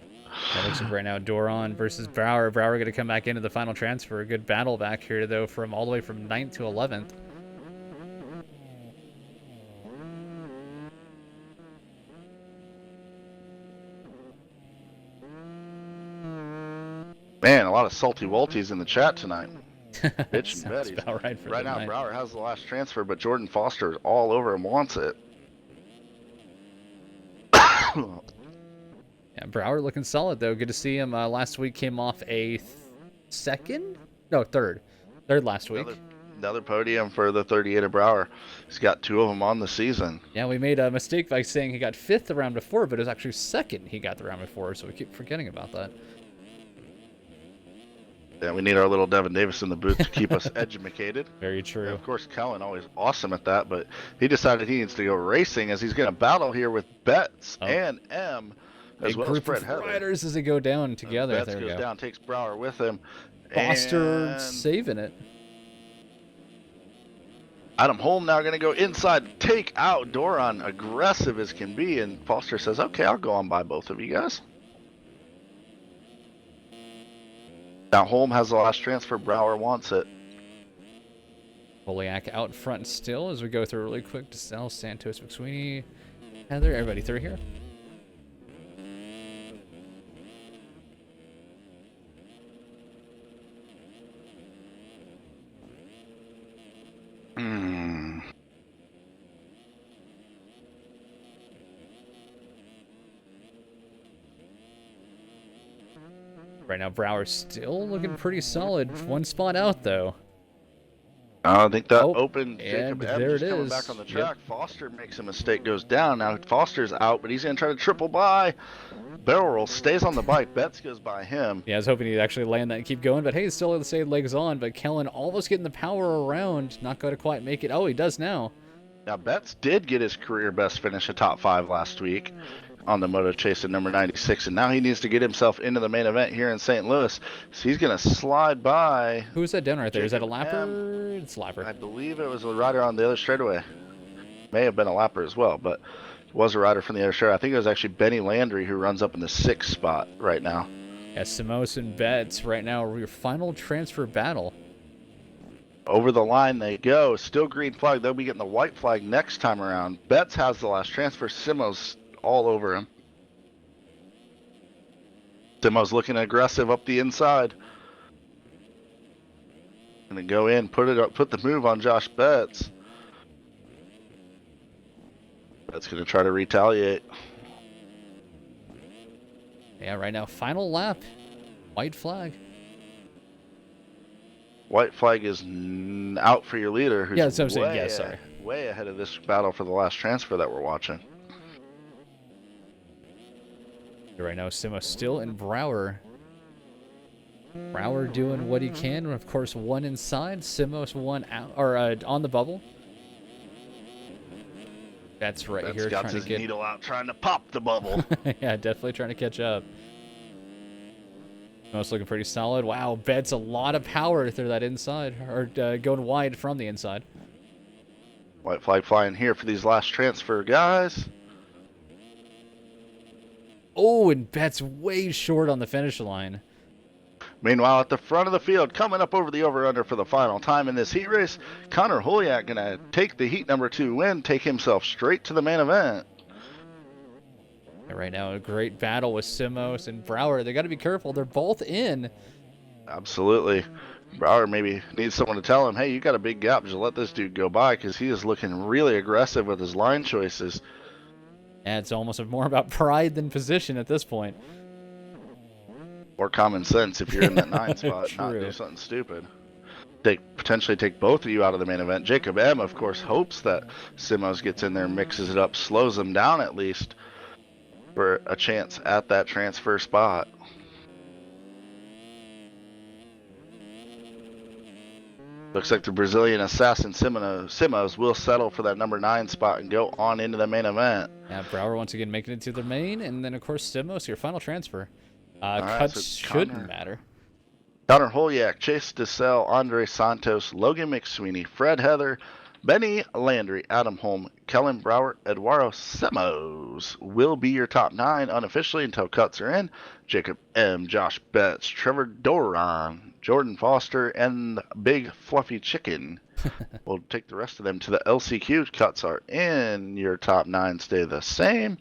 looks like right now Doron versus Brower. Brower going to come back into the final transfer. A good battle back here, though, from all the way from 9th to 11th. Man, a lot of salty Walties in the chat tonight. Bitch and Betty. Right now, Brower has the last transfer, but Jordan Foster is all over him, wants it. Yeah, Brower looking solid, though. Good to see him. Last week came off a second? No, third. Third last week. Another podium for the 38 of Brower. He's got 2 of them on the season. Yeah, we made a mistake by saying he got 5th the round before, but it was actually 2nd he got the round before, so we keep forgetting about that. Yeah, we need our little Devin Davis in the booth to keep us educated. Very true. And of course, Kellen always awesome at that, but he decided he needs to go racing as he's going to battle here with Betts and M, as well as Fred Heather. Riders as they go down together. Betts there we goes go. down, takes Brower with him. Foster saving it. Adam Holm now going to go inside, take out Doron, aggressive as can be, and Foster says, okay, I'll go on by both of you guys. Now Holm has the last transfer, Brower wants it. Poliak out front still as we go through really quick. DeSalle, Santos, McSweeney, Heather, everybody through here. Right now, Brower's still looking pretty solid. 1 spot out, though. I think that opened and Jacob there Evans it coming is. back on the track. Yep. Foster makes a mistake, goes down. Now Foster's out, but he's going to try to triple by. Barrel roll, stays on the bike. Betts goes by him. Yeah, I was hoping he'd actually land that and keep going, but hey, he's still able to stay legs on. But Kellen almost getting the power around. Not going to quite make it. Oh, he does now. Now, Betts did get his career best finish, a top 5 last week on the Moto Chase at number 96, and now he needs to get himself into the main event here in St. Louis. So he's going to slide by. Who's that down right there? Is that a lapper? M. It's a lapper. I believe it was a rider on the other straightaway. May have been a lapper as well, but it was a rider from the other straightaway. I think it was actually Benny Landry who runs up in the 6th spot right now. Yeah, Samos and Betts right now, your final transfer battle. Over the line they go. Still green flag. They'll be getting the white flag next time around. Betts has the last transfer. Simo's all over him. Simo's looking aggressive up the inside. Gonna go in, put the move on Josh Betts. Betts gonna try to retaliate. Yeah, right now, final lap. White flag. White flag is out for your leader, who's that's what I'm saying. Yeah, sorry. Way ahead of this battle for the last transfer that we're watching. Right now, Simo still in Brower. Brower doing what he can. Of course, 1 inside. Simo's 1 out, or on the bubble. That's right Betts here got trying his to get needle out, trying to pop the bubble. yeah, definitely trying to catch up. Simo's looking pretty solid. Wow, Betts a lot of power through that inside, or going wide from the inside. White flag flying here for these last transfer guys. Oh, and Betts way short on the finish line. Meanwhile, at the front of the field, coming up over the over-under for the final time in this heat race, Connor Hoyak going to take the heat number 2 win, take himself straight to the main event. And right now, a great battle with Simos and Brower. They got to be careful. They're both in. Absolutely. Brower maybe needs someone to tell him, hey, you got a big gap. Just let this dude go by, because he is looking really aggressive with his line choices. And it's almost more about pride than position at this point. Or common sense if you're in that 9 spot, not do something stupid. Potentially take both of you out of the main event. Jacob M, of course, hopes that Simos gets in there, mixes it up, slows them down at least for a chance at that transfer spot. Looks like the Brazilian assassin Simos will settle for that number 9 spot and go on into the main event. Yeah, Brower once again making it to the main, and then of course Simos, your final transfer. So Cuts shouldn't matter. Connor Holyak, Chase DeSalle, Andre Santos, Logan McSweeney, Fred Heather, Benny Landry, Adam Holm, Kellen Brower, Eduardo Semos will be your top 9 unofficially until cuts are in. Jacob M, Josh Betts, Trevor Doran, Jordan Foster, and Big Fluffy Chicken. We'll take the rest of them to the LCQ. Cuts are in. Your top 9 stay the same.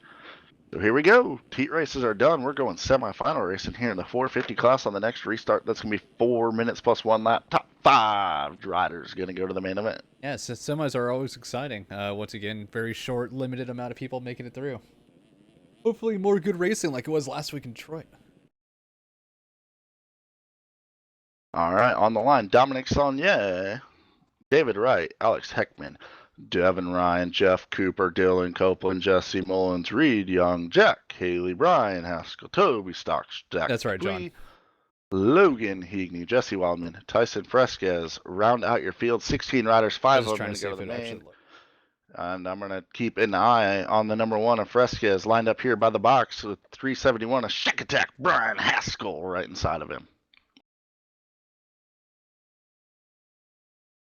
So here we go. Heat races are done. We're going semifinal racing here in the 450 class on the next restart. That's going to be 4 minutes plus 1 lap. Top 5 riders going to go to the main event. Yeah, so semis are always exciting. Once again, very short, limited amount of people making it through. Hopefully more good racing like it was last week in Detroit. All right, on the line, Dominic Saunier, David Wright, Alex Heckman, Devin Ryan, Jeff Cooper, Dylan Copeland, Jesse Mullins, Reed Young, Jack Haley, Brian Haskell, Toby Stocks, Jack That's right, John. Logan Heagney, Jesse Wildman, Tyson Fresquez. Round out your field. 16 riders, 5 of them going to go to the main. And I'm going to keep an eye on the number 1 of Fresquez, lined up here by the box with 371, a Shack Attack, Brian Haskell right inside of him.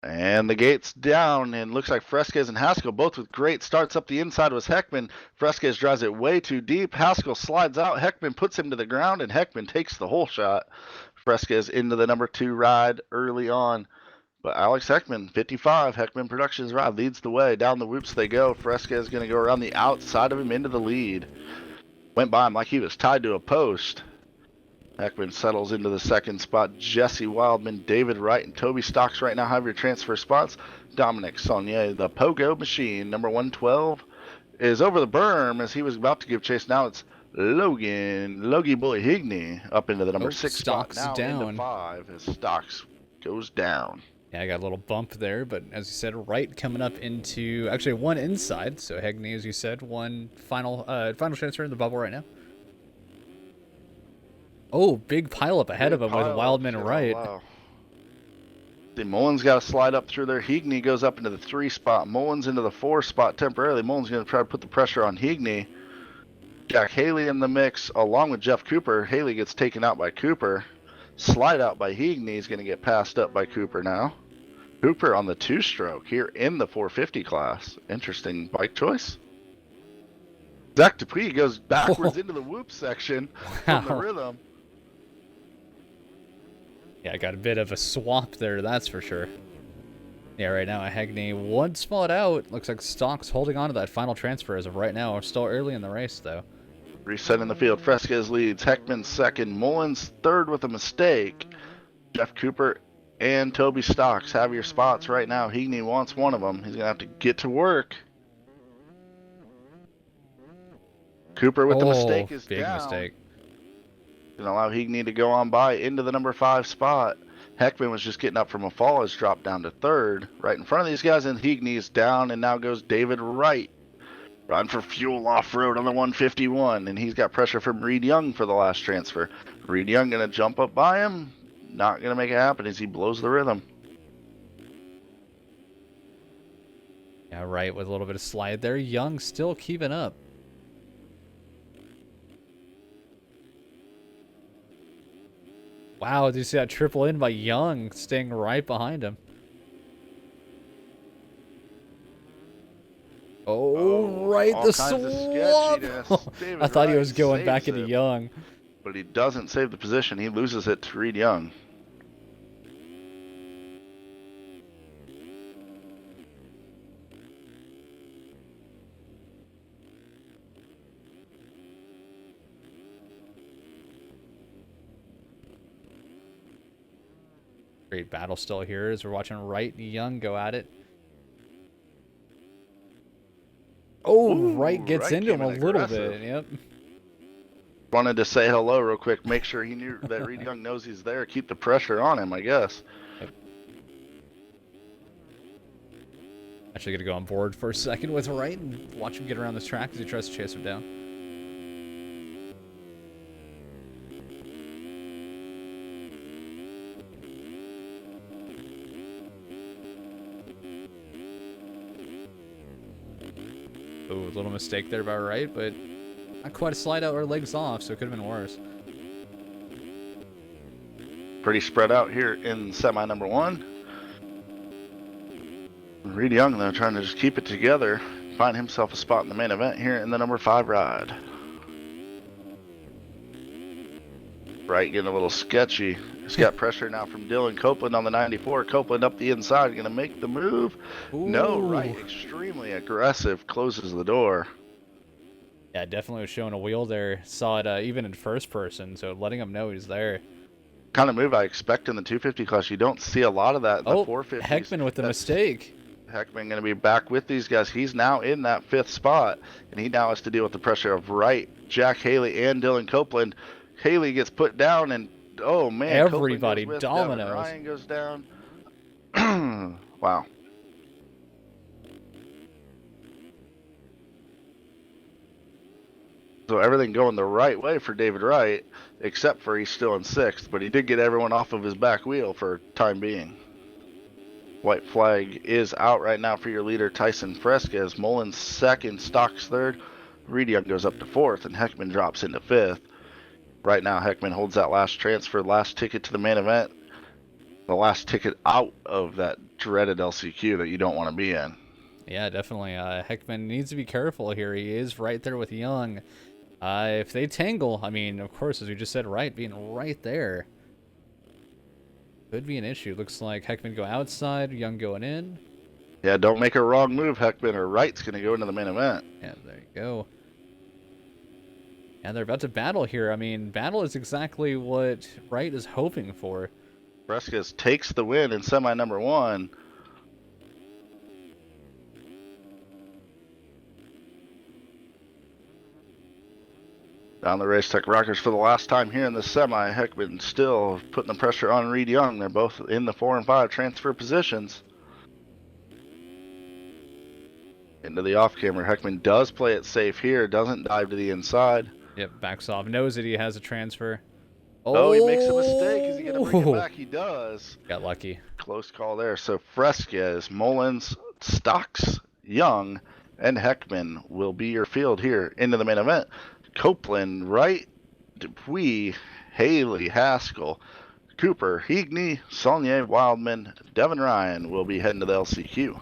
And the gate's down, and looks like Fresquez and Haskell both with great starts. Up the inside was Heckman. Fresquez drives it way too deep. Haskell slides out. Heckman puts him to the ground, and Heckman takes the whole shot. Fresquez into the number 2 ride early on. But Alex Heckman, 55, Heckman Productions ride, leads the way. Down the whoops they go. Fresquez going to go around the outside of him into the lead. Went by him like he was tied to a post. Heckman settles into the 2nd spot. Jesse Wildman, David Wright, and Toby Stocks right now have your transfer spots. Dominic Saunier, the Pogo Machine, number 112, is over the berm as he was about to give chase. Now it's Logie Boy Higney up into the number 6 spot. Now down. Into 5 as Stocks goes down. Yeah, I got a little bump there, but as you said, Wright coming up into actually 1 inside. So Higney, as you said, 1 final transfer in the bubble right now. Oh, big pileup ahead of him with Wildman and Wright. Wow. The Mullins got to slide up through there. Higney goes up into the 3 spot. Mullins into the 4 spot temporarily. Mullins going to try to put the pressure on Higney. Jack Haley in the mix along with Jeff Cooper. Haley gets taken out by Cooper. Slide out by Higney is going to get passed up by Cooper now. Cooper on the 2-stroke here in the 450 class. Interesting bike choice. Zach Dupuis goes backwards into the whoop section from the rhythm. Yeah, I got a bit of a swap there, that's for sure. Yeah, right now, Hagney 1 spot out. Looks like Stocks holding on to that final transfer as of right now. We're still early in the race, though. Reset in the field. Fresquez leads. Heckman 2nd. Mullins 3rd with a mistake. Jeff Cooper and Toby Stocks have your spots right now. Higney wants one of them. He's going to have to get to work. Cooper with the mistake is big down. Mistake. Gonna allow Higney to go on by into the number 5 spot. Heckman was just getting up from a fall, has dropped down to 3rd. Right in front of these guys, and Higney is down, and now goes David Wright. Run for fuel off-road on the 151, and he's got pressure from Reed Young for the last transfer. Reed Young gonna jump up by him. Not gonna make it happen as he blows the rhythm. Yeah, Wright with a little bit of slide there. Young still keeping up. Wow, did you see that triple in by Young staying right behind him? Oh, right, the swap! I thought he was going back into Young. But he doesn't save the position. He loses it to Reed Young. Great battle still here as we're watching Wright and Young go at it. Oh, Ooh, Wright gets Wright into him came a in little aggressive. bit. Yep. Wanted to say hello real quick, make sure he knew that Reed Young knows he's there, keep the pressure on him, I guess. Yep. Actually, gonna go on board for a second with Wright and watch him get around this track as he tries to chase him down. Oh, a little mistake there by Wright, but not quite a slide out or legs off, so it could have been worse. Pretty spread out here in semi number 1. Reed Young, though, trying to just keep it together, find himself a spot in the main event here in the number 5 ride. Wright getting a little sketchy. He's got pressure now from Dylan Copeland on the 94. Copeland up the inside, going to make the move. Ooh. No, Wright extremely aggressive, closes the door. Yeah, definitely was showing a wheel there. Saw it even in first person, so letting him know he's there. Kind of move I expect in the 250 class. You don't see a lot of that in the 450s. Heckman with the mistake. Heckman going to be back with these guys. He's now in that 5th spot, and he now has to deal with the pressure of Wright, Jack Haley, and Dylan Copeland. Haley gets put down, and oh man, everybody goes with dominoes. Devin Ryan goes down. Wow. So everything going the right way for David Wright, except for he's still in 6th, but he did get everyone off of his back wheel for time being. White flag is out right now for your leader, Tyson Fresquez. Mullins 2nd, Stocks 3rd. Reed Young goes up to 4th, and Heckman drops into 5th. Right now, Heckman holds that last transfer, last ticket to the main event. The last ticket out of that dreaded LCQ that you don't want to be in. Yeah, definitely. Heckman needs to be careful here. He is right there with Young. If they tangle, I mean, of course, as we just said, Wright being right there could be an issue. Looks like Heckman go outside, Young going in. Yeah, don't make a wrong move, Heckman, or Wright's going to go into the main event. Yeah, there you go. And they're about to battle here. I mean, battle is exactly what Wright is hoping for. Fresquez takes the win in semi number 1. Down the Racetech Rockers for the last time here in the semi. Heckman still putting the pressure on Reed Young. They're both in the 4 and 5 transfer positions. Into the off camera. Heckman does play it safe here. Doesn't dive to the inside. Yep, backs off. Knows that he has a transfer. Oh, he makes a mistake. Is he going to bring it back? He does. Got lucky. Close call there. So Fresquez, Mullins, Stocks, Young, and Heckman will be your field here into the main event. Copeland, Wright, Dupuis, Haley, Haskell, Cooper, Heagney, Saulnier, Wildman, Devin Ryan will be heading to the LCQ.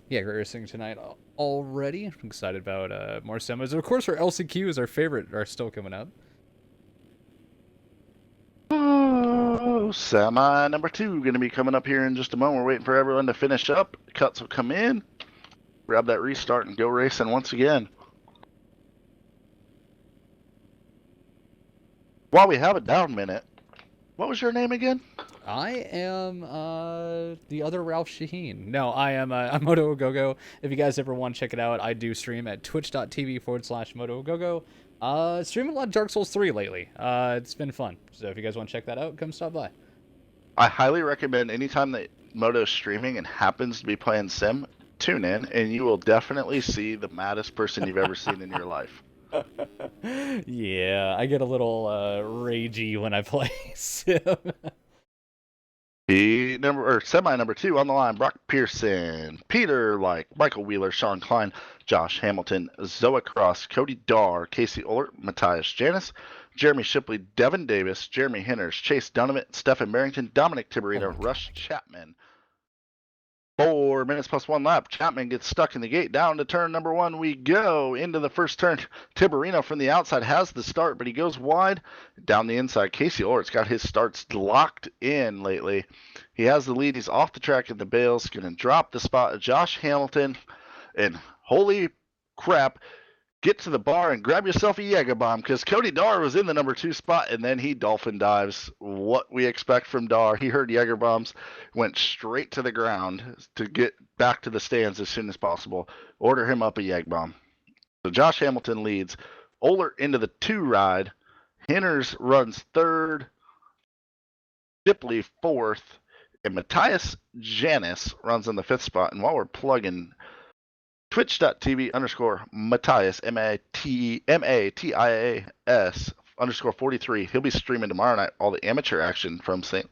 Yeah, great racing tonight already. I'm excited about more semis. Of course, our LCQs, our favorite, are still coming up. Oh, semi number 2 going to be coming up here in just a moment. We're waiting for everyone to finish up. Cuts will come in. Grab that restart and go racing once again. While we have a down minute, what was your name again? I am the other Ralph Shaheen. No, I am I'm Motoagogo. If you guys ever want to check it out, I do stream at twitch.tv/Motoagogo. Streaming a lot of Dark Souls 3 lately. It's been fun. So if you guys want to check that out, come stop by. I highly recommend anytime that Moto's streaming and happens to be playing Sim, tune in and you will definitely see the maddest person you've ever seen in your life. Yeah, I get a little ragey when I play Sim. Semi number 2 on the line, Brock Pearson, Peter Like, Michael Wheeler, Sean Klein, Josh Hamilton, Zoa Cross, Cody Darr, Casey Ollert, Matthias Janis, Jeremy Shipley, Devin Davis, Jeremy Henners, Chase Donovan, Stephen Barrington, Dominic Tiberino, Rush Chapman. 4 minutes plus 1 lap. Chapman gets stuck in the gate. Down to turn number 1 we go. Into the first turn. Tiberino from the outside has the start, but he goes wide. Down the inside, Casey Ort's got his starts locked in lately. He has the lead. He's off the track in the bales. Going to drop the spot of Josh Hamilton. And holy crap, get to the bar and grab yourself a Jaeger bomb, because Cody Dar was in the number 2 spot, and then he dolphin dives. What we expect from Dar. He heard Jaeger bombs, went straight to the ground to get back to the stands as soon as possible. Order him up a Jaeger bomb. So Josh Hamilton leads. Oler into the 2 ride. Henners runs 3rd. Shipley 4th. And Matthias Janis runs in the 5th spot. And while we're plugging twitch.tv/Matthias, MATIAS _43. He'll be streaming tomorrow night all the amateur action from St.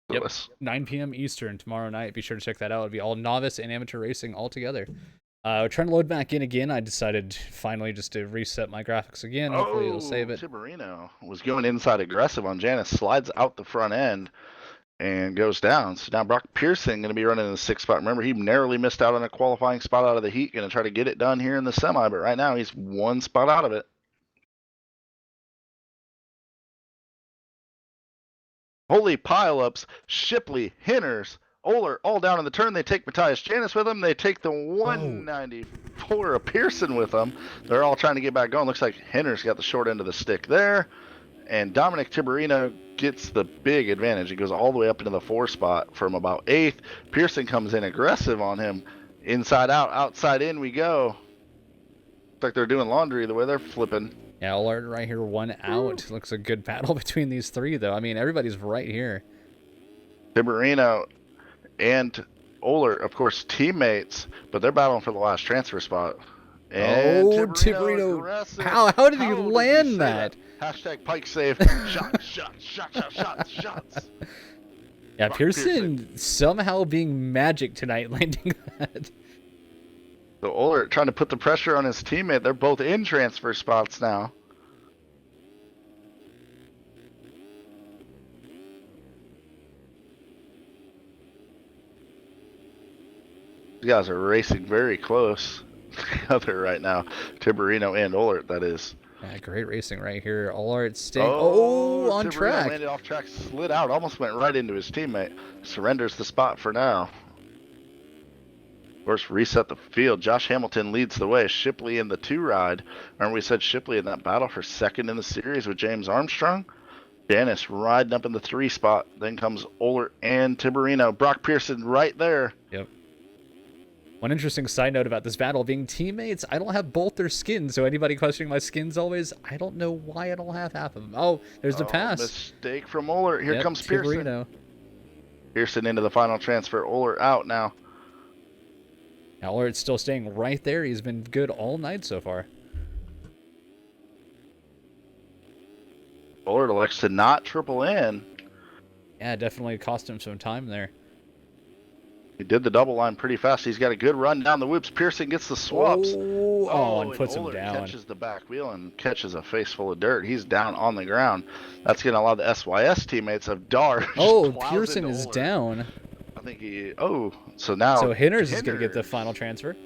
Louis. 9 p.m. Eastern tomorrow night. Be sure to check that out. It'll be all novice and amateur racing all together. We're trying to load back in again. I decided finally just to reset my graphics again. Hopefully it'll save it. Tiberino was going inside aggressive on Janis, slides out the front end and goes down. So now Brock Pearson going to be running in the 6th spot. Remember, he narrowly missed out on a qualifying spot out of the heat. Going to try to get it done here in the semi, but right now he's 1 spot out of it. Holy pileups. Shipley, Henners, Oler all down in the turn. They take Matthias Janis with them. They take the 194 of Pearson with them. They're all trying to get back going. Looks like Henners got the short end of the stick there. And Dominic Tiberino gets the big advantage. He goes all the way up into the 4 spot from about 8th. Pearson comes in aggressive on him. Inside out, outside in we go. Looks like they're doing laundry the way they're flipping. Yeah, Oler right here, 1 out. Looks a good battle between these 3, though. I mean, everybody's right here. Tiberino and Oler, of course, teammates, but they're battling for the last transfer spot. And Tiberino. How did he land that? Hashtag Pike save. Shots. Yeah, Pearson somehow being magic tonight, landing that. So Oler trying to put the pressure on his teammate. They're both in transfer spots now. These guys are racing very close together right now. Tiberino and Oler, that is. Yeah, great racing right here. Oler staying on Tiberino track. Landed off track, slid out, almost went right into his teammate. Surrenders the spot for now. Of course, reset the field. Josh Hamilton leads the way. Shipley in the 2 ride. Remember we said Shipley in that battle for 2nd in the series with James Armstrong? Janis riding up in the 3 spot. Then comes Oler and Tiberino. Brock Pearson right there. Yep. One interesting side note about this battle being teammates, I don't have both their skins, so anybody questioning my skins always, I don't know why I don't have half of them. Oh, there's the pass. Mistake from Oler. Here comes Pearson. Tiberino. Pearson into the final transfer. Oler out now. Now Oler's still staying right there. He's been good all night so far. Oler elects to not triple in. Yeah, definitely cost him some time there. He did the double line pretty fast. He's got a good run down the whoops. Pearson gets the swaps. And puts him Oler down. Catches the back wheel and catches a face full of dirt. He's down on the ground. That's going to allow the SYS teammates of Dar. Pearson is down. I think he. So now. So Henners is going to get the final transfer.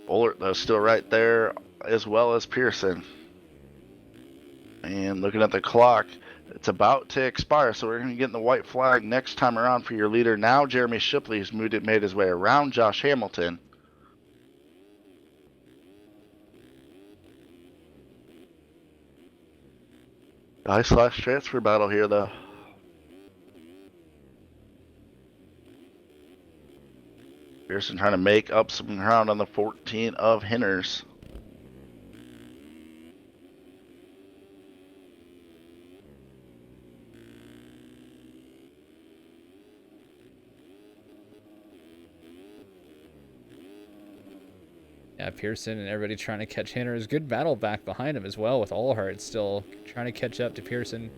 Oler, though, still right there, as well as Pearson. And looking at the clock, it's about to expire, so we're going to get in the white flag next time around for your leader. Now Jeremy Shipley has made his way around Josh Hamilton. Nice transfer battle here, though. Pearson trying to make up some ground on the 14 of Henners. Yeah, Pearson and everybody trying to catch Henners. Good battle back behind him as well with Allhart still trying to catch up to Pearson.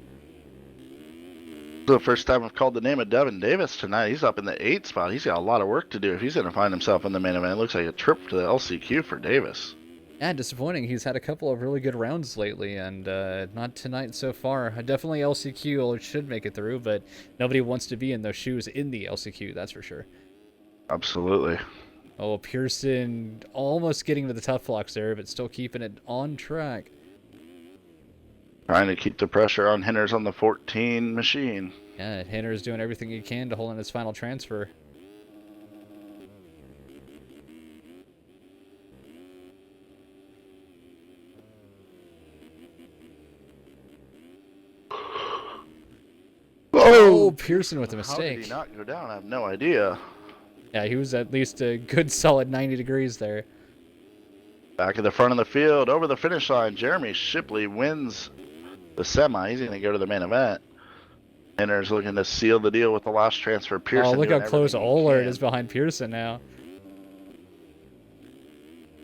The first time I've called the name of Devin Davis tonight. He's up in the 8th spot. He's got a lot of work to do if he's going to find himself in the main event. It looks like a trip to the LCQ for Davis. Yeah, disappointing. He's had a couple of really good rounds lately, and not tonight so far. Definitely LCQ should make it through, but nobody wants to be in those shoes in the LCQ, that's for sure. Absolutely. Oh, Pearson almost getting to the tough blocks there, but still keeping it on track. Trying to keep the pressure on Henners on the 14 machine. Yeah, Henners doing everything he can to hold in his final transfer. Oh, Pearson with a How did mistake. he not go down? I have no idea. Yeah, he was at least a good solid 90 degrees there. Back at the front of the field, over the finish line, Jeremy Shipley wins the semi. He's going to go to the main event. Henner's looking to seal the deal with the last transfer. Pearson. Oh, look how close everything he Ohlert can. is behind Pearson now.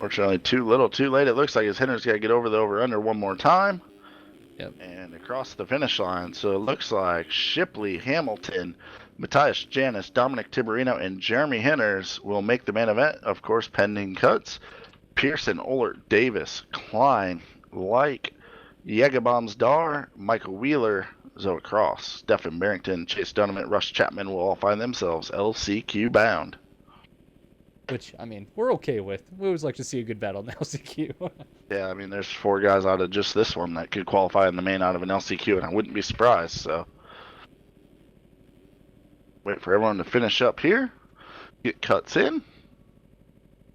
Fortunately, too little, too late. It looks like his Henner's got to get over the over-under one more time. Yep. And across the finish line. So it looks like Shipley, Hamilton, Matthias Janis, Dominic Tiberino, and Jeremy Henners will make the main event. Of course, pending cuts. Pearson, Ohlert, Davis, Klein, Like, Yegabombs Dar, Michael Wheeler, Zoe Cross, Stephen Barrington, Chase Donovan, Rush Chapman will all find themselves LCQ bound. Which, I mean, we're okay with. We always like to see a good battle in the LCQ. Yeah, I mean, there's 4 guys out of just this one that could qualify in the main out of an LCQ, and I wouldn't be surprised, so. Wait for everyone to finish up here. Get cuts in.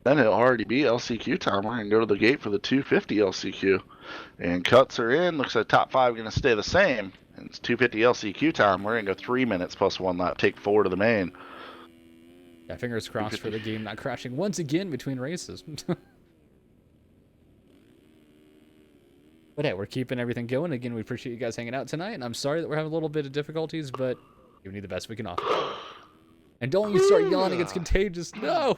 Then it'll already be LCQ time. We're going to go to the gate for the 250 LCQ. And cuts are in. Looks like top 5 going to stay the same. And it's 250 LCQ time. We're going to go 3 minutes plus 1 lap. Take 4 to the main. Yeah, fingers crossed for the game not crashing once again between races. But hey, we're keeping everything going. Again, we appreciate you guys hanging out tonight. And I'm sorry that we're having a little bit of difficulties, but giving you the best we can offer. And don't you start yawning. It's contagious. No!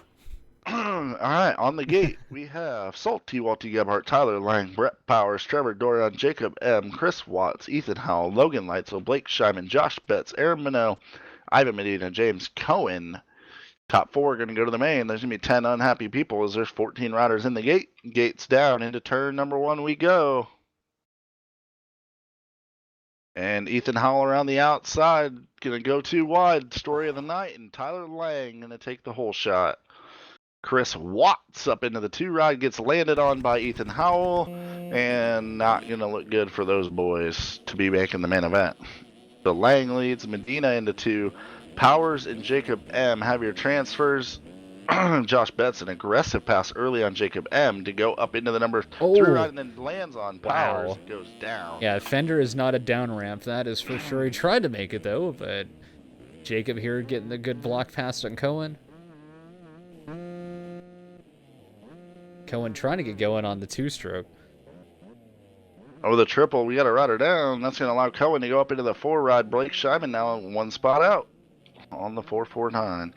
Alright, on the gate, we have Salty, Walty Gebhardt, Tyler Lang, Brett Powers, Trevor Dorian, Jacob M., Chris Watts, Ethan Howell, Logan Leitzel, Blake Scheiman, Josh Betts, Aaron Minot, Ivan Medina, James Cohen. Top 4 are going to go to the main. There's going to be 10 unhappy people as there's 14 riders in the gate. Gates down. Into turn number 1 we go. And Ethan Howell around the outside. Going to go too wide. Story of the night. And Tyler Lang going to take the whole shot. Chris Watts up into the 2 ride. Gets landed on by Ethan Howell. And not going to look good for those boys to be making the main event. So Lang leads Medina into 2. Powers and Jacob M. have your transfers. Josh Betts, an aggressive pass early on Jacob M. to go up into the number 3 ride and then lands on Powers. Wow. Goes down. Yeah, Fender is not a down ramp. That is for sure. He tried to make it, though, but Jacob here getting the good block pass on Cohen. Cohen trying to get going on the 2-stroke. Oh, the triple. We got a rider down. That's going to allow Cohen to go up into the 4 ride. Blake Scheiman now 1 spot out on the 449.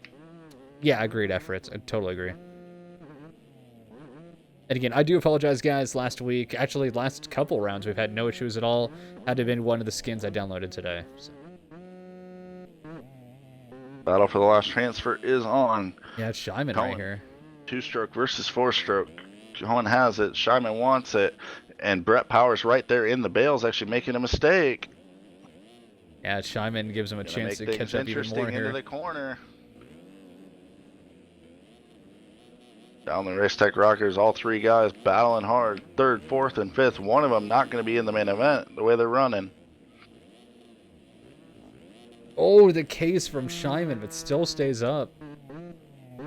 Yeah, agreed, efforts. I totally agree. And again, I do apologize, guys. Last week, actually, last couple rounds, we've had no issues at all. Had to have been one of the skins I downloaded today. So. Battle for the last transfer is on. Yeah, it's Scheiman Cohen. right here. 2-stroke versus 4-stroke. Cohen has it. Scheiman wants it. And Brett Powers right there in the bales actually making a mistake. Yeah, Scheiman gives him a chance to catch up even more here. Into the corner. Down the Race Tech Rockers, all 3 guys battling hard. 3rd, 4th, and 5th. One of them not going to be in the main event the way they're running. Oh, the case from Scheiman, but still stays up.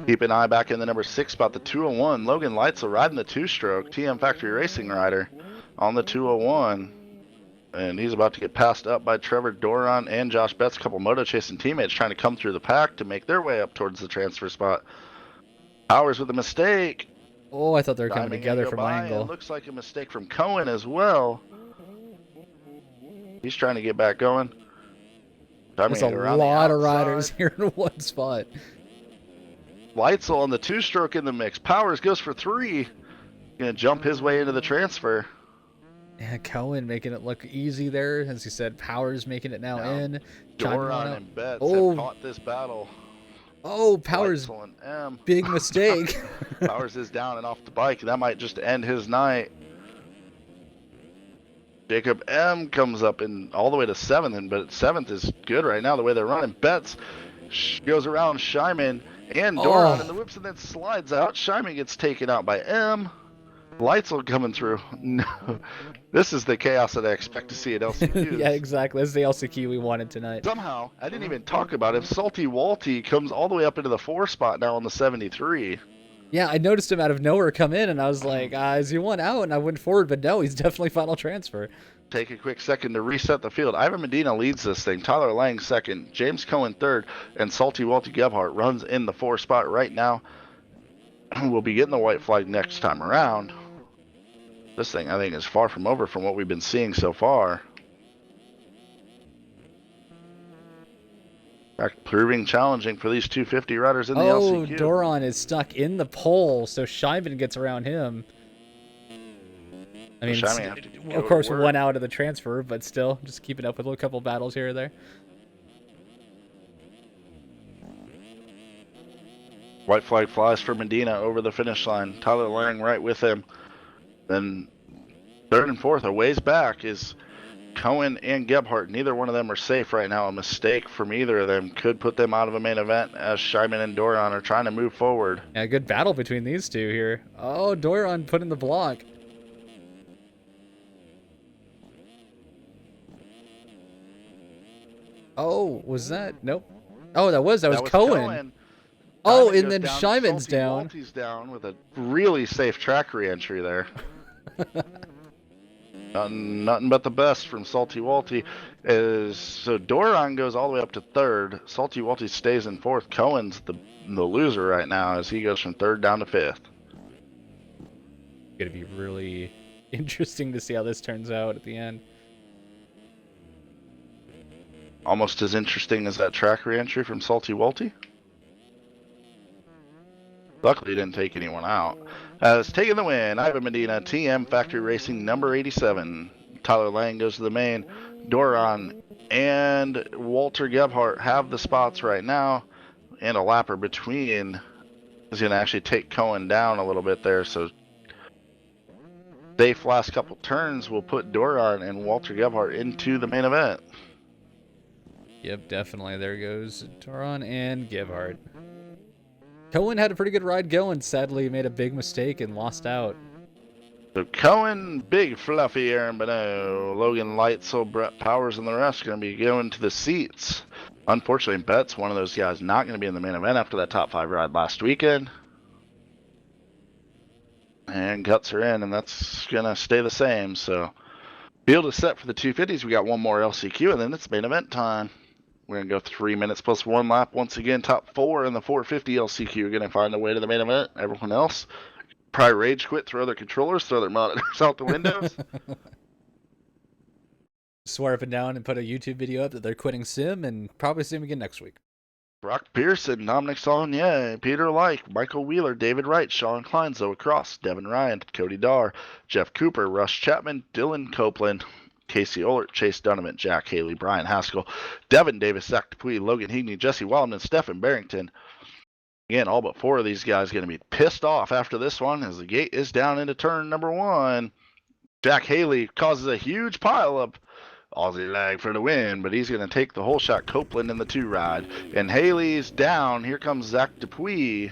Keep an eye back in the number 6 spot, the 201. Logan Leitzel riding the 2-stroke. TM Factory Racing rider on the 201. And he's about to get passed up by Trevor Doron and Josh Betts, a couple moto chasing teammates trying to come through the pack to make their way up towards the transfer spot. Powers with a mistake. Oh, I thought they were coming together from my angle. It looks like a mistake from Cohen as well. He's trying to get back going. There's a lot of riders here in one spot. Leitzel on the 2-stroke in the mix. Powers goes for 3. Gonna jump his way into the transfer. Yeah, Cohen making it look easy there. As he said, Powers making it now in. Doron and Betts have fought this battle. Oh, Powers, big mistake. Powers is down and off the bike. That might just end his night. Jacob M comes up in all the way to 7th, but 7th is good right now the way they're running. Betts goes around Scheiman and Doron in the whips and then slides out. Scheiman gets taken out by M. Leitzel coming through. No, this is the chaos that I expect to see at LCQ. Yeah, exactly. This is the LCQ we wanted tonight. Somehow, I didn't even talk about it. Salty Walty comes all the way up into the 4 spot now on the 73. Yeah, I noticed him out of nowhere come in, and I was like, is he one out? And I went forward, but no, he's definitely final transfer. take a quick second to reset the field. Ivan Medina leads this thing. Tyler Lang second. James Cohen third. And Salty Walty Gebhardt runs in the 4 spot right now. We'll be getting the white flag next time around. This thing, I think, is far from over from what we've been seeing so far. In fact, proving challenging for these 250 riders in the LCQ. Oh, Doron is stuck in the pole, so Scheiben gets around him. I mean, of course, 1 out of the transfer, but still, just keeping up with a couple battles here or there. White flag flies for Medina over the finish line. Tyler Lang right with him. Then third and fourth, a ways back, is Cohen and Gebhardt. Neither one of them are safe right now. A mistake from either of them could put them out of a main event as Scheiben and Doron are trying to move forward. Yeah, good battle between these two here. Oh, Doron put in the block. Oh, was that? Nope. Oh, that was Cohen. Oh, and then Scheiben's down. Walty's down with a really safe track re-entry there. Nothing but the best from Salty Walty. So Doron goes all the way up to third. Salty Walty stays in fourth. Cohen's the loser right now as he goes from third down to fifth. Gonna be really interesting to see how this turns out at the end. Almost as interesting as that track re-entry from Salty Walty. Luckily, he didn't take anyone out. As taking the win, Ivan Medina, TM Factory Racing number 87. Tyler Lang goes to the main. Doron and Walter Gebhardt have the spots right now. And a lapper between is going to actually take Cohen down a little bit there. So safe last couple turns will put Doron and Walter Gebhardt into the main event. Yep, definitely. There goes Doron and Gebhardt. Cohen had a pretty good ride going. Sadly, made a big mistake and lost out. So Cohen, big fluffy Aaron Bonneau, Logan Lightsoul, Brett Powers, and the rest are going to be going to the seats. Unfortunately, Bett's one of those guys not going to be in the main event after that top 5 ride last weekend. And Guts are in, and that's going to stay the same. So field is set for the 250s. We got one more LCQ, and then it's main event time. We're going to go 3 minutes plus 1 lap. Once again, top 4 in the 450 LCQ are going to find their way to the main event. Everyone else probably rage quit, throw their controllers, throw their monitors out the windows. Swear up and down and put a YouTube video up that they're quitting Sim and probably see him again next week. Brock Pearson, Dominic Saulnier, Peter Like, Michael Wheeler, David Wright, Sean Klein, Zoe Cross, Devin Ryan, Cody Darr, Jeff Cooper, Russ Chapman, Dylan Copeland, Casey Ollert, Chase Donovan, Jack Haley, Brian Haskell, Devin Davis, Zach Dupuy, Logan Heagney, Jesse Wildman, Stephen Barrington. Again, all but 4 of these guys going to be pissed off after this one as the gate is down into turn number 1. Jack Haley causes a huge pileup. Aussie lag for the win, but he's going to take the whole shot. Copeland in the 2 ride. And Haley's down. Here comes Zach Dupuy.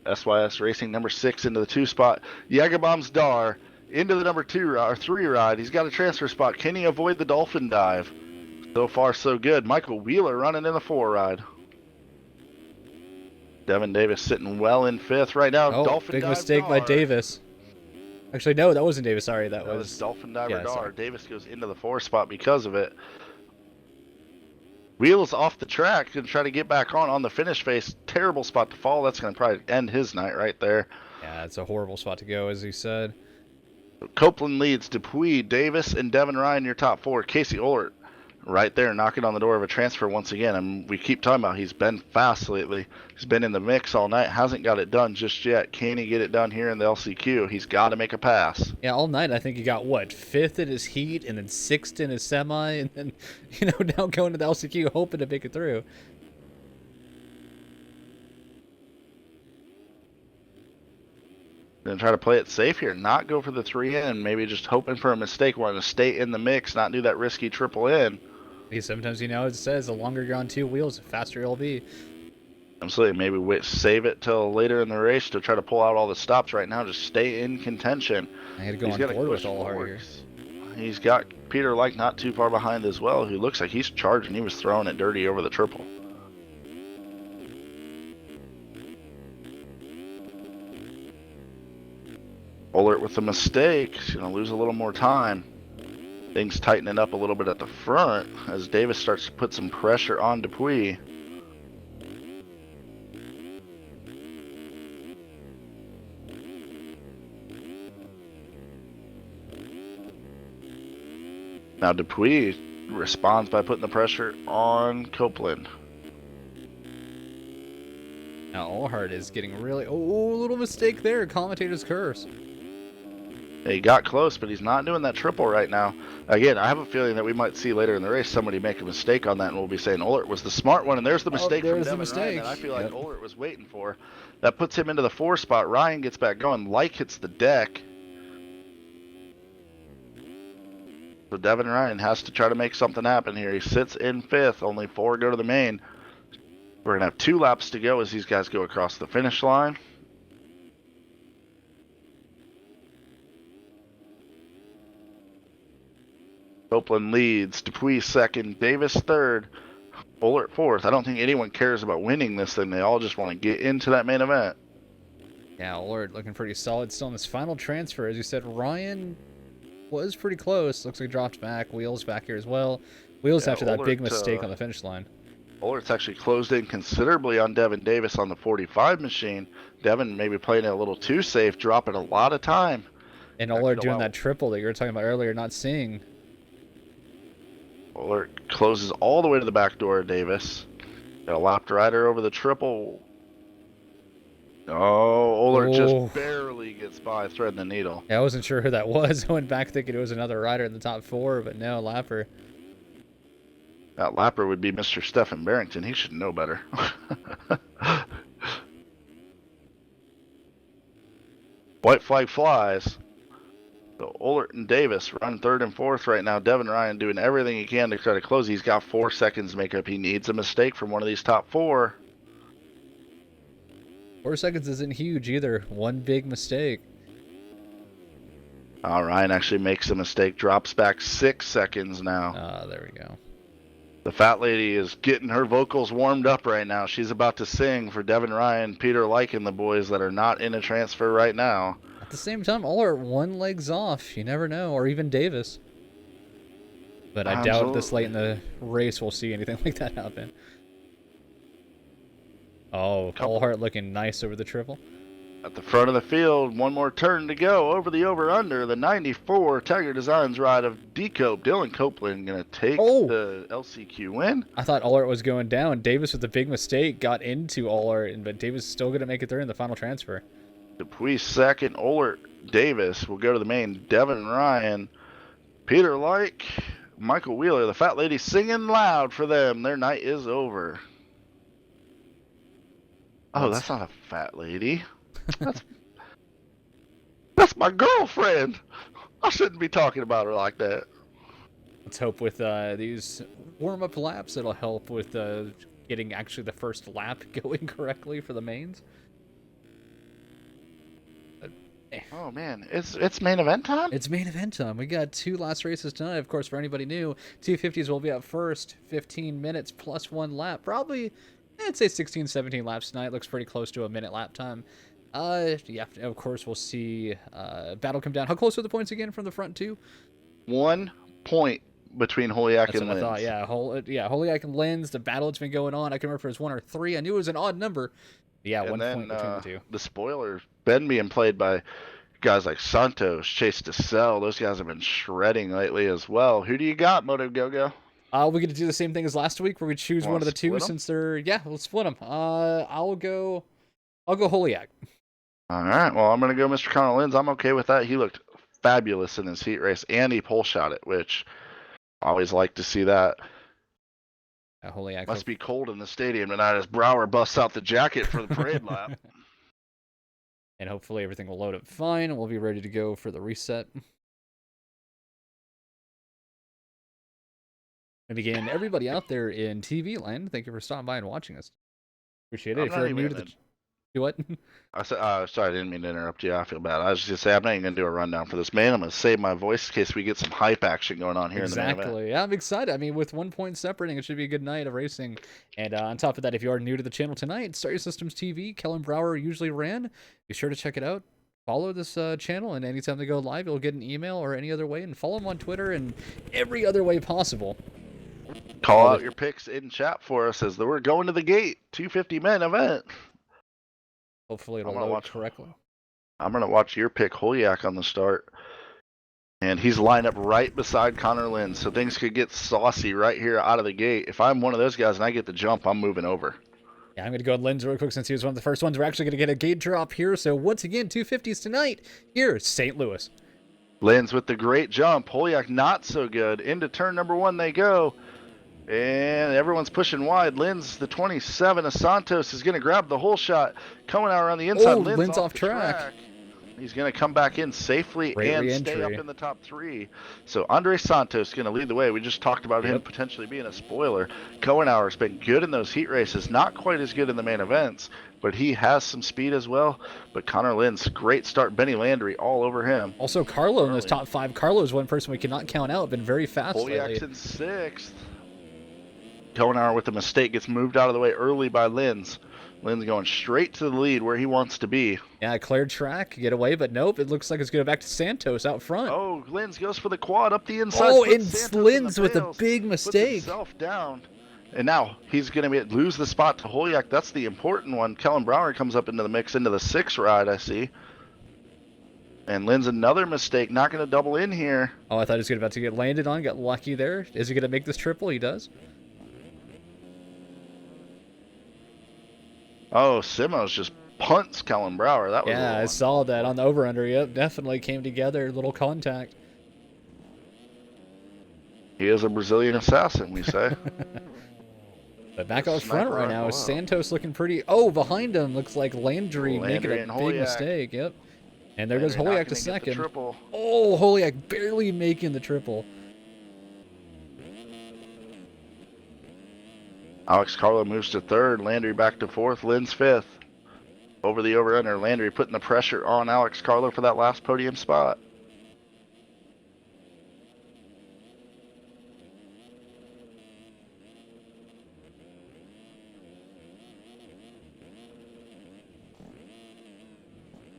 SYS Racing number 6 into the 2 spot. Jagabom's Dar into the number 2 or 3 ride. He's got a transfer spot. Can he avoid the dolphin dive? So far, so good. Michael Wheeler running in the 4 ride. Devin Davis sitting well in 5th right now. Oh, dolphin big dive mistake Dar. by Davis. Actually, no, that wasn't Davis. Sorry, that was Dolphin Diver Dar. Sorry. Davis goes into the 4 spot because of it. Wheels off the track and try to get back on the finish face. Terrible spot to fall. That's going to probably end his night right there. Yeah, it's a horrible spot to go, as he said. Copeland leads. Dupuy, Davis, and Devin Ryan, your top 4. Casey Ollert right there knocking on the door of a transfer once again. And we keep talking about he's been fast lately. He's been in the mix all night. Hasn't got it done just yet. Can he get it done here in the LCQ? He's got to make a pass. Yeah, all night I think he got, 5th in his heat and then 6th in his semi and then, now going to the LCQ hoping to make it through. Gonna try to play it safe here, not go for the 3 in, maybe just hoping for a mistake, wanting to stay in the mix, not do that risky triple in. Sometimes, it says the longer you're on 2 wheels, the faster it'll be. Absolutely, maybe save it till later in the race to try to pull out all the stops right now, just stay in contention. I had to go on board with all hard here. He's got Peter Like not too far behind as well, who looks like he's charging. He was throwing it dirty over the triple. Ollert with a mistake. He's going to lose a little more time. Things tightening up a little bit at the front as Davis starts to put some pressure on Dupuis. Now Dupuis responds by putting the pressure on Copeland. Now Allhart is getting really... Oh, little mistake there. Commentator's curse. He got close, but he's not doing that triple right now. Again, I have a feeling that we might see later in the race somebody make a mistake on that, and we'll be saying Ohlert was the smart one, and there's the mistake from Devin Ryan that I feel like Ohlert was waiting for. That puts him into the 4 spot. Ryan gets back going. Like hits the deck. So Devin Ryan has to try to make something happen here. He sits in 5th. Only 4 go to the main. We're going to have 2 laps to go as these guys go across the finish line. Copeland leads, Dupuis 2nd, Davis 3rd, Ohlert 4th. I don't think anyone cares about winning this thing. They all just want to get into that main event. Yeah, Ohlert looking pretty solid still in this final transfer. As you said, Ryan was pretty close. Looks like he dropped back. Wheels back here as well. Wheels after that big mistake on the finish line. Ohlert's actually closed in considerably on Devin Davis on the 45 machine. Devin maybe playing it a little too safe, dropping a lot of time. And Ohlert doing that triple that you were talking about earlier, not seeing. Ohlert closes all the way to the back door of Davis. Got a lapped rider over the triple. Oh, Ohlert just barely gets by threading the needle. Yeah, I wasn't sure who that was. I went back thinking it was another rider in the top 4, but no, Lapper. That Lapper would be Mr. Stephen Barrington. He should know better. White flag flies. So Ohlert and Davis run 3rd and 4th right now. Devin Ryan doing everything he can to try to close. He's got 4 seconds to make up. He needs a mistake from one of these top 4. 4 seconds isn't huge either. One big mistake. Ryan actually makes a mistake. Drops back 6 seconds now. There we go. The fat lady is getting her vocals warmed up right now. She's about to sing for Devin Ryan, Peter Lik, and the boys that are not in a transfer right now. At the same time, Ohlert 1 leg's off. You never know. Or even Davis. But I doubt this late in the race we'll see anything like that happen. Oh, Ohlert looking nice over the triple. At the front of the field, one more turn to go over the over-under. The 94 Tiger Designs ride of D-Cope. Dylan Copeland going to take the LCQ win. I thought Ohlert was going down. Davis with the big mistake got into Ohlert, but Davis is still going to make it through in the final transfer. Dupuis 2nd, Ohlert, Davis will go to the main. Devin Ryan, Peter Lik, Michael Wheeler, the fat lady singing loud for them. Their night is over. Oh, that's not a fat lady. That's my girlfriend. I shouldn't be talking about her like that. Let's hope with these warm-up laps it'll help with getting actually the first lap going correctly for the mains. Oh man, it's main event time? It's main event time. We got 2 last races tonight. Of course, for anybody new, 250s will be up first. 15 minutes plus 1 lap. Probably, I'd say 16, 17 laps tonight. Looks pretty close to a minute lap time. Yeah, of course, we'll see battle come down. How close are the points again from the front 2? 1 point between Holyak and Linz. I thought, yeah. Holyak and Linz, the battle that's been going on. I can remember if it was 1 or 3. I knew it was an odd number. Yeah, and 1 point between the 2. The spoilers, been being played by guys like Santos, Chase DeSalle. Those guys have been shredding lately as well. Who do you got, Motoagogo? We're going to do the same thing as last week where we choose one of the 2 since they're... Yeah, we'll split them. I'll go Holyak. All right, well, I'm going to go Mr. Connor Linz. I'm okay with that. He looked fabulous in his heat race, and he pole shot it, which I always like to see that. Holyak must be cold in the stadium tonight as Brower busts out the jacket for the parade lap. And hopefully everything will load up fine, and we'll be ready to go for the reset. And again, everybody out there in TV land, thank you for stopping by and watching us. Appreciate it. If you're new to the... You what? I said, sorry, I didn't mean to interrupt you. I feel bad. I was just going to say, I'm not even going to do a rundown for this man. I'm going to save my voice in case we get some hype action going on here in the main event. Exactly. Yeah, I'm excited. I mean, with 1 point separating, it should be a good night of racing. And on top of that, if you are new to the channel tonight, Star Systems TV, Kellen Brower usually ran. Be sure to check it out. follow this channel, and anytime they go live, you'll get an email or any other way, and follow them on Twitter and every other way possible. Call out your picks in chat for us as we're going to the gate. 250 men event. Hopefully it'll load correctly. I'm going to watch your pick, Holyak, on the start. And he's lined up right beside Connor Lynn, so things could get saucy right here out of the gate. If I'm one of those guys and I get the jump, I'm moving over. Yeah, I'm going to go on Lynn's real quick since he was one of the first ones. We're actually going to get a gate drop here. So once again, 250s tonight here, St. Louis. Lynn's with the great jump. Holyak not so good. Into turn number 1 they go. And everyone's pushing wide. Lynn's the 27 of Santos is going to grab the hole shot. Coming out around the inside. Lynn's off track. He's going to come back in safely and stay up in the top 3. So Andre Santos is going to lead the way. We just talked about him potentially being a spoiler. Kohenauer's been good in those heat races. Not quite as good in the main events, but he has some speed as well. But Connor Lynn's great start. Benny Landry all over him. Also Carlo in those top 5. Carlo's one person we cannot count out. Been very fast lately. Holyak's in 6th. Kohenauer with a mistake gets moved out of the way early by Lynn's. Lynn's going straight to the lead where he wants to be. Yeah, cleared track, get away, but nope. It looks like it's going back to Santos out front. Oh, Lynn's goes for the quad up the inside. Oh, and Lynn's with a big mistake. Puts himself down. And now he's going to lose the spot to Holyak. That's the important one. Kellen Brower comes up into the mix into the 6 ride, I see. And Lynn's another mistake. Not going to double in here. Oh, I thought he was about to get landed on. Got lucky there. Is he going to make this triple? He does. Oh, Simos just punts Kellen Brower. That was I saw that on the over-under. Yep, definitely came together. Little contact. He is a Brazilian assassin, we say. But back out front right now is Santos looking pretty... Oh, behind him looks like Landry making a big mistake. Yep. And there goes Holyak to second. Oh, Holyak barely making the triple. Alex Carlo moves to 3rd. Landry back to 4th. Lynn's 5th. Over the over-under. Landry putting the pressure on Alex Carlo for that last podium spot.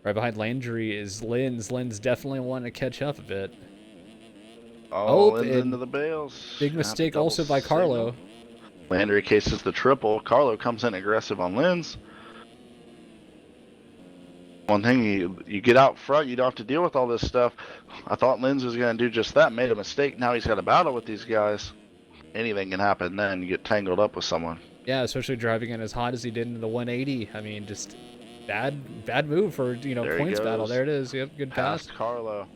Right behind Landry is Lynn's. Lynn's definitely wanting to catch up a bit. Oh, Lynn's into the bales. Big mistake also by Carlo. Landry cases the triple. Carlo comes in aggressive on Lynn's. One thing, you get out front, you don't have to deal with all this stuff. I thought Lynn's was going to do just that, made a mistake. Now he's got a battle with these guys. Anything can happen then. You get tangled up with someone. Yeah, especially driving in as hot as he did in the 180. I mean, just bad move for, points battle. There it is. Yep, good pass. Past Carlo.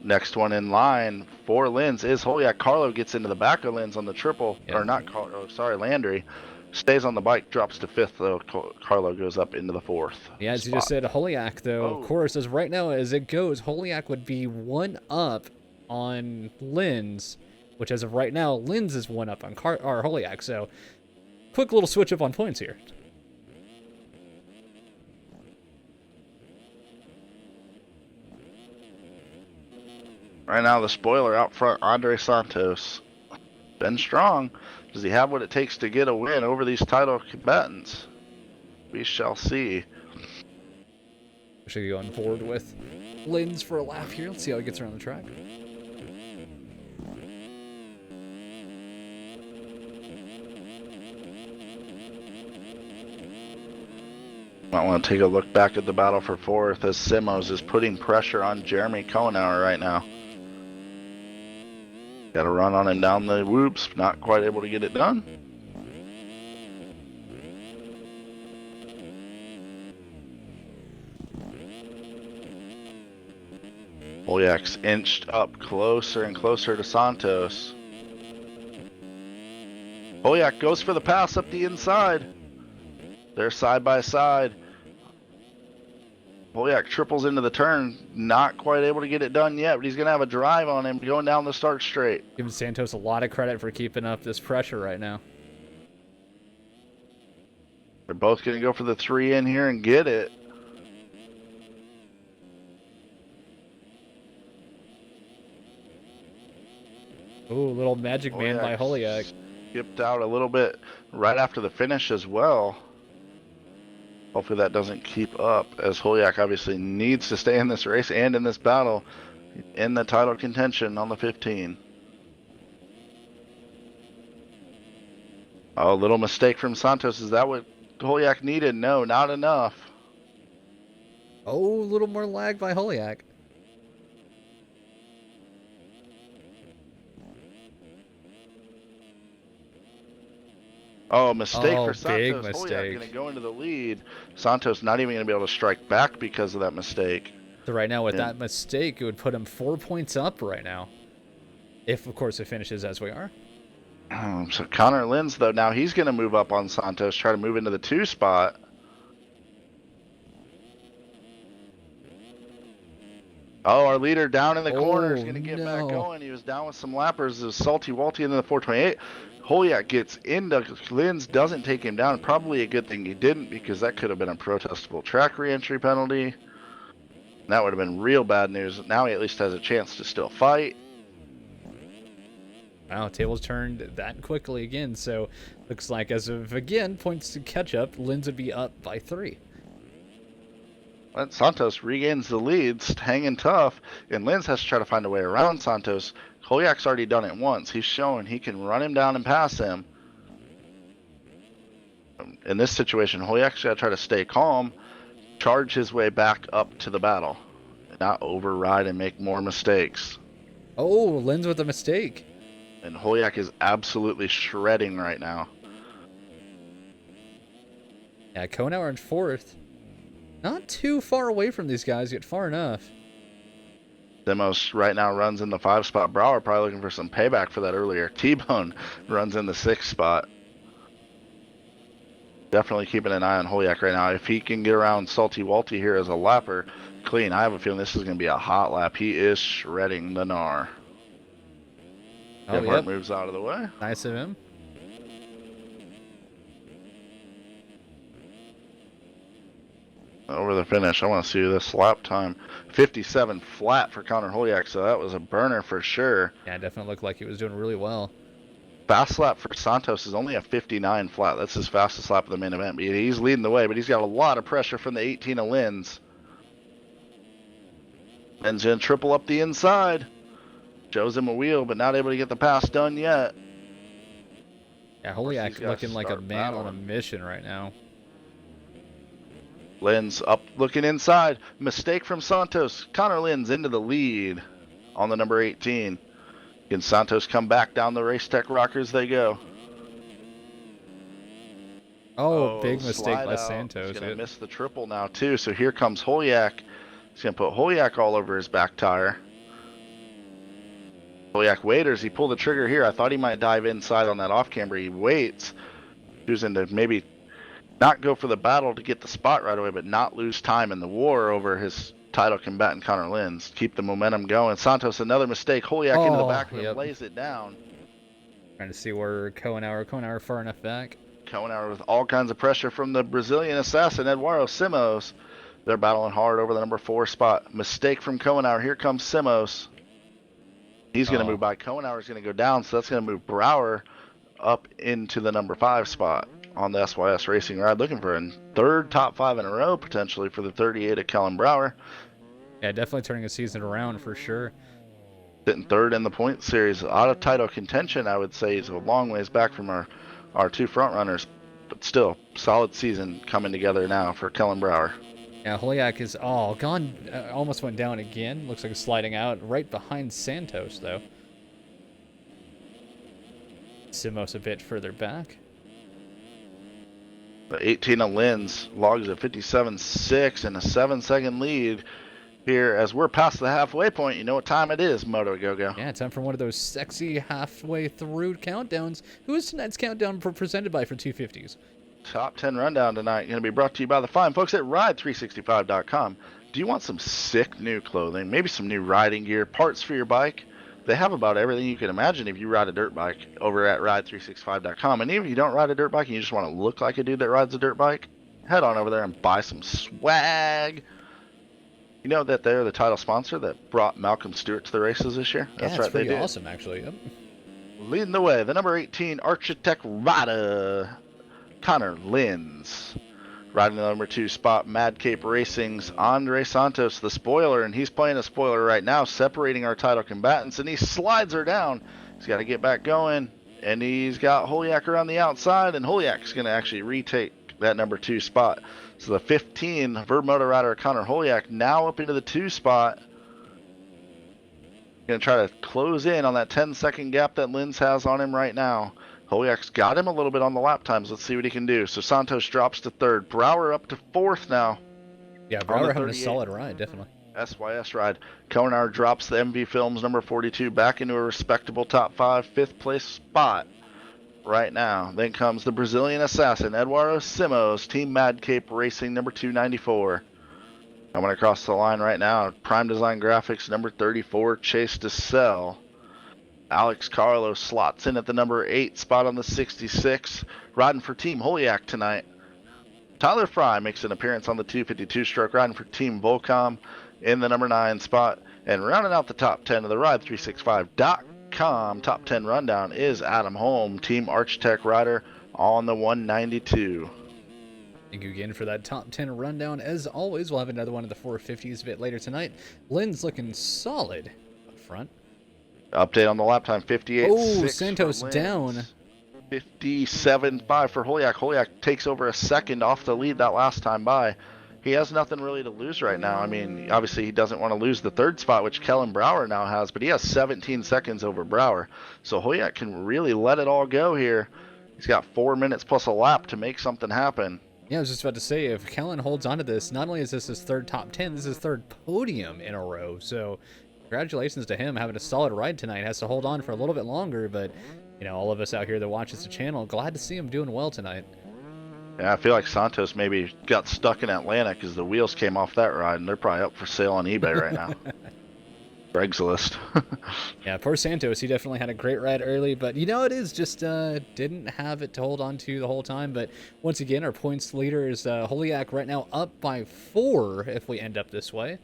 Next one in line for Lynn's is Holyak. Carlo gets into the back of Lynn's on the triple. Yep. Or not Carlo, sorry, Landry. Stays on the bike, drops to 5th, though. Carlo goes up into the 4th. Yeah, as you just said, Holyak, though, of course, as right now as it goes, Holyak would be 1 up on Lynn's, which as of right now, Lynn's is 1 up on Holyak. So, quick little switch up on points here. Right now, the spoiler out front, Andre Santos. Been strong. Does he have what it takes to get a win over these title combatants? We shall see. Should be going forward with Lynn's for a lap here. Let's see how he gets around the track. Might want to take a look back at the battle for 4th as Simos is putting pressure on Jeremy Kohenauer right now. Got to run on him down the whoops, not quite able to get it done. Holyak's inched up closer and closer to Santos. Holyak goes for the pass up the inside. They're side by side. Holyak triples into the turn, not quite able to get it done yet, but he's going to have a drive on him going down the start straight. Giving Santos a lot of credit for keeping up this pressure right now. They're both going to go for the 3 in here and get it. Ooh, little magic man by Holyak. Skipped out a little bit right after the finish as well. Hopefully that doesn't keep up, as Holiak obviously needs to stay in this race and in this battle in the title contention on the 15. Oh, little mistake from Santos. Is that what Holiak needed? No, not enough. Oh, a little more lag by Holiak. Oh, mistake Oh, for Santos. big Holiak mistake. going to go into the lead. Santos not even going to be able to strike back because of that mistake. So right now, with that mistake, it would put him 4 points up right now. If, of course, it finishes as we are. So Connor Lins, though, now he's going to move up on Santos, try to move into the 2 spot. Oh, our leader down in the corner is going to get back going. He was down with some lappers. It was Salty Walty into the 428. Holiak gets into Lins, doesn't take him down. Probably a good thing he didn't, because that could have been a protestable track re-entry penalty. That would have been real bad news. Now he at least has a chance to still fight. Wow, tables turned that quickly again. So looks like, as of, again, points to catch up, Lins would be up by 3. But Santos regains the lead, hanging tough, and Lins has to try to find a way around Santos. Holiak's already done it once. He's showing he can run him down and pass him. In this situation, Holiak's got to try to stay calm, charge his way back up to the battle, and not override and make more mistakes. Oh, Lins with a mistake. And Holiak is absolutely shredding right now. Yeah, Konauer in 4th. Not too far away from these guys, yet far enough. Demos right now runs in the 5 spot. Brower probably looking for some payback for that earlier. T-Bone runs in the 6 spot. Definitely keeping an eye on Holiak right now. If he can get around Salty Walty here as a lapper clean, I have a feeling this is going to be a hot lap. He is shredding the gnar. Oh, yep. Moves out of the way. Nice of him. Over the finish. I want to see this lap time. 57 flat for Connor Holiak, so that was a burner for sure. Yeah, it definitely looked like he was doing really well. Fast lap for Santos is only a 59 flat. That's his fastest lap of the main event. He's leading the way, but he's got a lot of pressure from the 18 of Lins. Lins going to triple up the inside. Shows him a wheel, but not able to get the pass done yet. Yeah, Holiak looking like a man on a mission right now. Lins up, looking inside. Mistake from Santos. Connor Lins into the lead on the number 18. Can Santos come back down the Race Tech rockers they go? Oh, big mistake by Santos. He's going to miss the triple now, too. So here comes Holiak. He's going to put Holiak all over his back tire. Holiak waiters. He pulled the trigger here. I thought he might dive inside on that off camber. He waits. Choosing to maybe not go for the battle to get the spot right away, but not lose time in the war over his title combatant Connor Lins. Keep the momentum going. Santos, another mistake. Holiak into the back and lays it down. Trying to see where Konauer far enough back. Konauer with all kinds of pressure from the Brazilian assassin, Eduardo Simos. They're battling hard over the number 4 spot. Mistake from Konauer. Here comes Simos. He's going to move by. Konauer's going to go down, so that's going to move Brower up into the number 5 spot on the SYS Racing Ride, looking for a 3rd top 5 in a row, potentially, for the 38 of Kellen Brower. Yeah, definitely turning a season around for sure. Sitting 3rd in the point series. Out of title contention, I would say. He's a long ways back from our 2 front runners, but still, solid season coming together now for Kellen Brower. Yeah, Holiak is gone. Almost went down again. Looks like it's sliding out right behind Santos, though. Simos a bit further back. The 18 of Lins logs a 57.6 and a 7-second lead here as we're past the halfway point. You know what time it is, Motoagogo. Yeah, time for one of those sexy halfway through countdowns. Who is tonight's countdown presented by for 250s? Top 10 rundown tonight. Going to be brought to you by the fine folks at Ride365.com. Do you want some sick new clothing, maybe some new riding gear, parts for your bike? They have about everything you can imagine if you ride a dirt bike over at Ride365.com. And even if you don't ride a dirt bike and you just want to look like a dude that rides a dirt bike, head on over there and buy some swag. You know that they're the title sponsor that brought Malcolm Stewart to the races this year? That's right, pretty awesome, actually. Yep. Leading the way, the number 18 Architect Rada, Connor Lins. Riding the number 2 spot, Mad Cape Racing's Andre Santos, the spoiler, and he's playing a spoiler right now, separating our title combatants, and he slides her down. He's got to get back going, and he's got Holiak around the outside, and Holiak's going to actually retake that number 2 spot. So the 15 Verb Moto rider Connor Holiak now up into the 2 spot. Going to try to close in on that 10-second gap that Linz has on him right now. Holiak's got him a little bit on the lap times. Let's see what he can do. So Santos drops to 3rd. Brower up to 4th now. Yeah, Brower having a solid ride, definitely. SYS ride. Konar drops the MV Films number 42 back into a respectable top 5, 5th place spot right now. Then comes the Brazilian assassin, Eduardo Simos, Team Mad Cape Racing number 294. Coming across the line right now, Prime Design Graphics number 34, Chase DeSalle. Alex Carlos slots in at the number 8 spot on the 66, riding for Team Holiak tonight. Tyler Fry makes an appearance on the 252 stroke, riding for Team Volcom in the number 9 spot. And rounding out the top 10 of the Ride365.com top 10 rundown is Adam Holm, Team Archtech rider on the 192. Thank you again for that top 10 rundown. As always, we'll have another one of the 450s a bit later tonight. Lynn's looking solid up front. Update on the lap time, 58.6. Oh, Santos down. 57.5 for Holiak. Holiak takes over a second off the lead that last time by. He has nothing really to lose right now. I mean, obviously he doesn't want to lose the 3rd spot, which Kellen Brower now has, but he has 17 seconds over Brower. So Holiak can really let it all go here. He's got 4 minutes plus a lap to make something happen. Yeah, I was just about to say, if Kellen holds on to this, not only is this his 3rd top 10, this is his 3rd podium in a row. So congratulations to him having a solid ride tonight. Has to hold on for a little bit longer, but you know, all of us out here that watches the channel, glad to see him doing well tonight. Yeah, I feel like Santos maybe got stuck in Atlanta because the wheels came off that ride, and they're probably up for sale on eBay right now. Craigslist. Yeah, poor Santos. He definitely had a great ride early, but you know it is just didn't have it to hold on to the whole time. But once again, our points leader is Holiak right now up by 4 if we end up this way.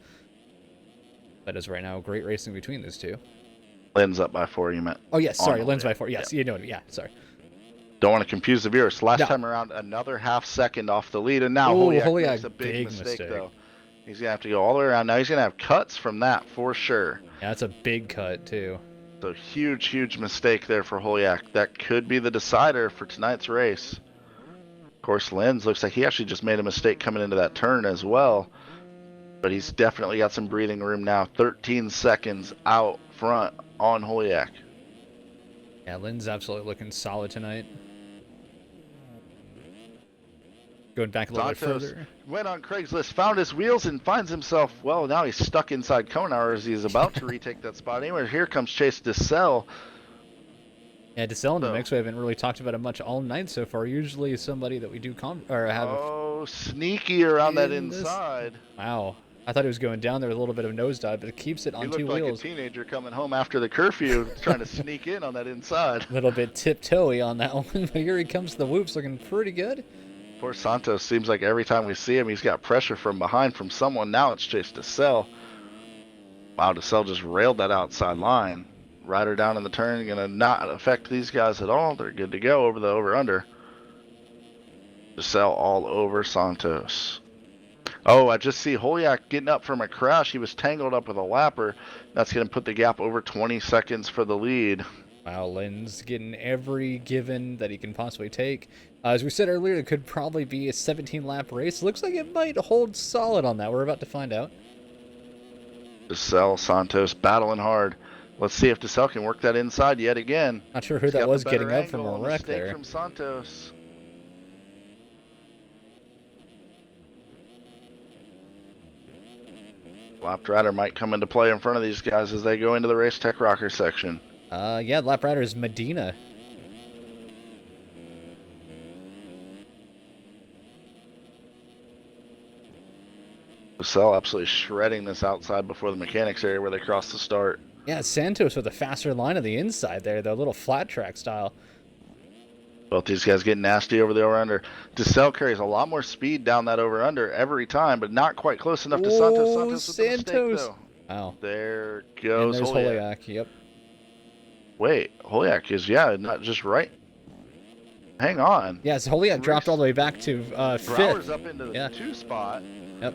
That is right now great racing between those two. Lynn's up by 4, you meant? Oh, yes, sorry, Lynn's by 4. Yes, yeah. You know what, yeah, sorry. Don't want to confuse the viewers. Last time around, another half second off the lead, and now Holiak makes a big mistake, though. He's going to have to go all the way around. Now he's going to have cuts from that for sure. Yeah, that's a big cut, too. So huge, huge mistake there for Holiak. That could be the decider for tonight's race. Of course, Lenz looks like he actually just made a mistake coming into that turn as well. But he's definitely got some breathing room now. 13 seconds out front on Holiak. Yeah, Lynn's absolutely looking solid tonight. Going back a little bit further. Went on Craigslist, found his wheels, and finds himself, well, now he's stuck inside Konar as he's about to retake that spot. Anyway, here comes Chase DeSalle. Yeah, DeSalle in the mix. We haven't really talked about it much all night so far. Usually somebody that we do have. Oh, sneaky around that inside. Wow. I thought he was going down there with a little bit of nosedive, but it keeps it on 2 wheels. He looked like a teenager coming home after the curfew, trying to sneak in on that inside. A little bit tiptoey on that one, but here he comes to the whoops, looking pretty good. Poor Santos, seems like every time we see him, he's got pressure from behind from someone. Now it's Chase DeSalle. Wow, DeSalle just railed that outside line. Rider down in the turn, going to not affect these guys at all. They're good to go over the over-under. DeSalle all over Santos. Oh, I just see Holiak getting up from a crash. He was tangled up with a lapper. That's going to put the gap over 20 seconds for the lead. Wow, Lynn's getting every given that he can possibly take. As we said earlier, it could probably be a 17-lap race. Looks like it might hold solid on that. We're about to find out. DeSalle, Santos battling hard. Let's see if DeSalle can work that inside yet again. Not sure who that was getting up from a wreck there. From Santos. Lap rider might come into play in front of these guys as they go into the Race Tech Rocker section. Yeah, lap rider is Medina. DeSalle absolutely shredding this outside before the mechanics area where they cross the start. Yeah, Santos with a faster line on the inside there, the little flat track style. Both these guys get nasty over the over-under. DeSalle carries a lot more speed down that over-under every time, but not quite close enough to Santos. Santos with the mistake, though. Wow. There goes Holiak. Yep. Wait, Holiak is, yeah, not just right. Hang on. Yeah, so Holiak dropped all the way back to Brower's fifth. up into the 2 spot. Yep.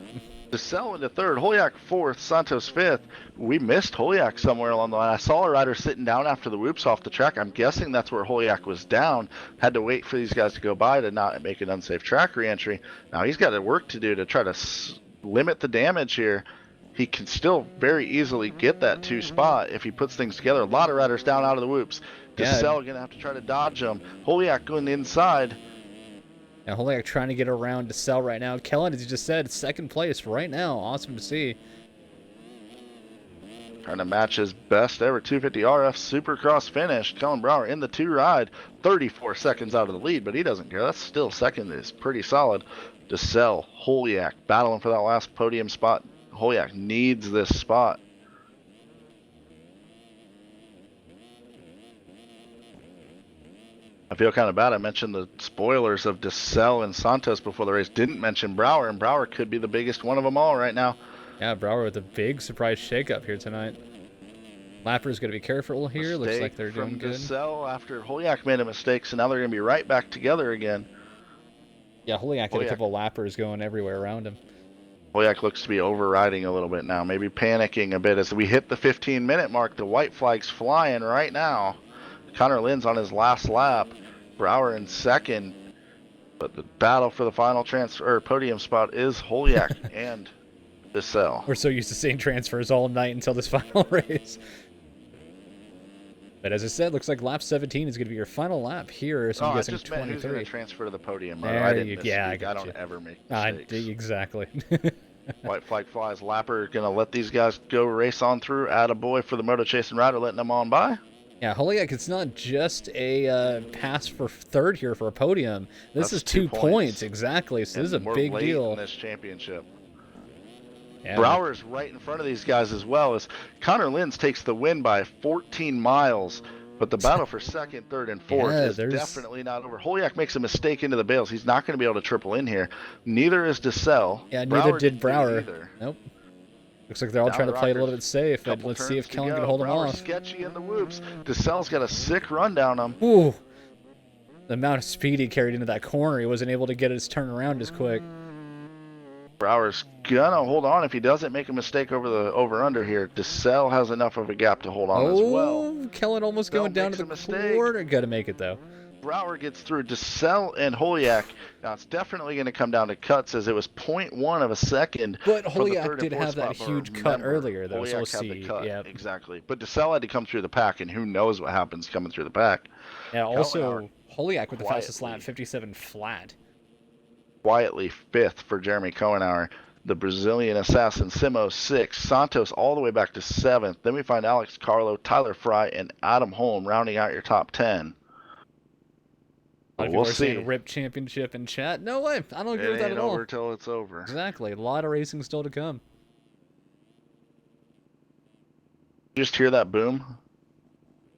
DeSalle into third. Holiak fourth. Santos fifth. We missed Holiak somewhere along the line. I saw a rider sitting down after the whoops off the track. I'm guessing that's where Holiak was down. Had to wait for these guys to go by to not make an unsafe track reentry. Now he's got work to do to try to limit the damage here. He can still very easily get that 2 spot if he puts things together. A lot of riders down out of the whoops. DeSalle going to have to try to dodge them. Holiak going inside. Yeah, Holiak trying to get around DeSalle right now. Kellen, as you just said, second place right now. Awesome to see. Trying to match his best ever 250 RF Supercross finish. Kellen Brower in the 2 ride. 34 seconds out of the lead, but he doesn't care. That's still second. Is pretty solid. DeSalle, Holiak battling for that last podium spot. Holiak needs this spot. I feel kind of bad. I mentioned the spoilers of DeSalle and Santos before the race. Didn't mention Brower, and Brower could be the biggest one of them all right now. Yeah, Brower with a big surprise shakeup here tonight. Lapper's going to be careful here. Looks like they're doing good. DeSalle after Holiak made a mistake, so now they're going to be right back together again. Yeah, Holiak had a couple of Lappers going everywhere around him. Holiak looks to be overriding a little bit now, maybe panicking a bit as we hit the 15-minute mark. The white flag's flying right now. Connor Lynn's on his last lap. Brower in second, but the battle for the final transfer podium spot is Holiak and DeSalle. We're so used to seeing transfers all night until this final race. But as I said, looks like lap 17 is going to be your final lap here. So I'm guessing 23. Who's going to transfer to the podium? I don't ever make mistakes. Exactly. White flag flies. Lapper going to let these guys go race on through. Attaboy for the Moto Chasing rider, letting them on by. Yeah, Holiak, it's not just a pass for third here for a podium. This is 2 points. Exactly. So this is a big deal in this championship. Yeah. Brower's right in front of these guys as well as Connor Lynn's takes the win by 14 miles. But the battle for second, third, and fourth is definitely not over. Holiak makes a mistake into the bales. He's not going to be able to triple in here. Neither is DeSalle. Yeah, neither did Brower. Nope. Looks like they're all trying to play it a little bit safe, but let's see if Kellen can hold them off. Sketchy in the whoops. DeSalle's got a sick run down him. Ooh. The amount of speed he carried into that corner, he wasn't able to get his turn around as quick. Brower's gonna hold on if he doesn't make a mistake over the over-under here. DeSalle has enough of a gap to hold on as well. Kellen almost going down to the corner. Gotta make it, though. Brower gets through. DeSalle and Holiak. Now, it's definitely going to come down to cuts as it was 0.1 of a second. But Holiak did have that huge cut earlier, though. Holiak had the cut, exactly. But DeSalle had to come through the pack, and who knows what happens coming through the pack. Yeah, also, Holiak with the fastest lap, 57 flat. Quietly fifth for Jeremy Cohenauer. The Brazilian assassin, Simo, 6th. Santos all the way back to 7th. Then we find Alex Carlo, Tyler Fry, and Adam Holm rounding out your top 10. We'll see. RIP championship in chat. No way. I don't agree with that at all. It ain't over till it's over. Exactly. A lot of racing still to come. Just hear that boom?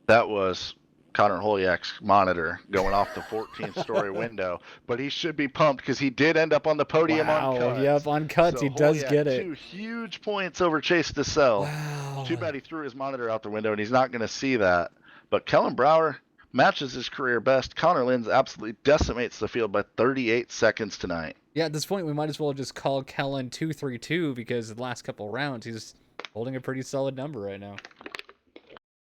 That was Connor Holiak's monitor going off the 14th-story window. But he should be pumped because he did end up on the podium on cuts. Yep, on cuts. So he does get it. 2 huge points over Chase DeSalle. Wow. Too bad he threw his monitor out the window, and he's not going to see that. But Kellen Brower matches his career best. Connor Lynn's absolutely decimates the field by 38 seconds tonight. Yeah, at this point, we might as well just call Kellen 232 because the last couple rounds, he's holding a pretty solid number right now.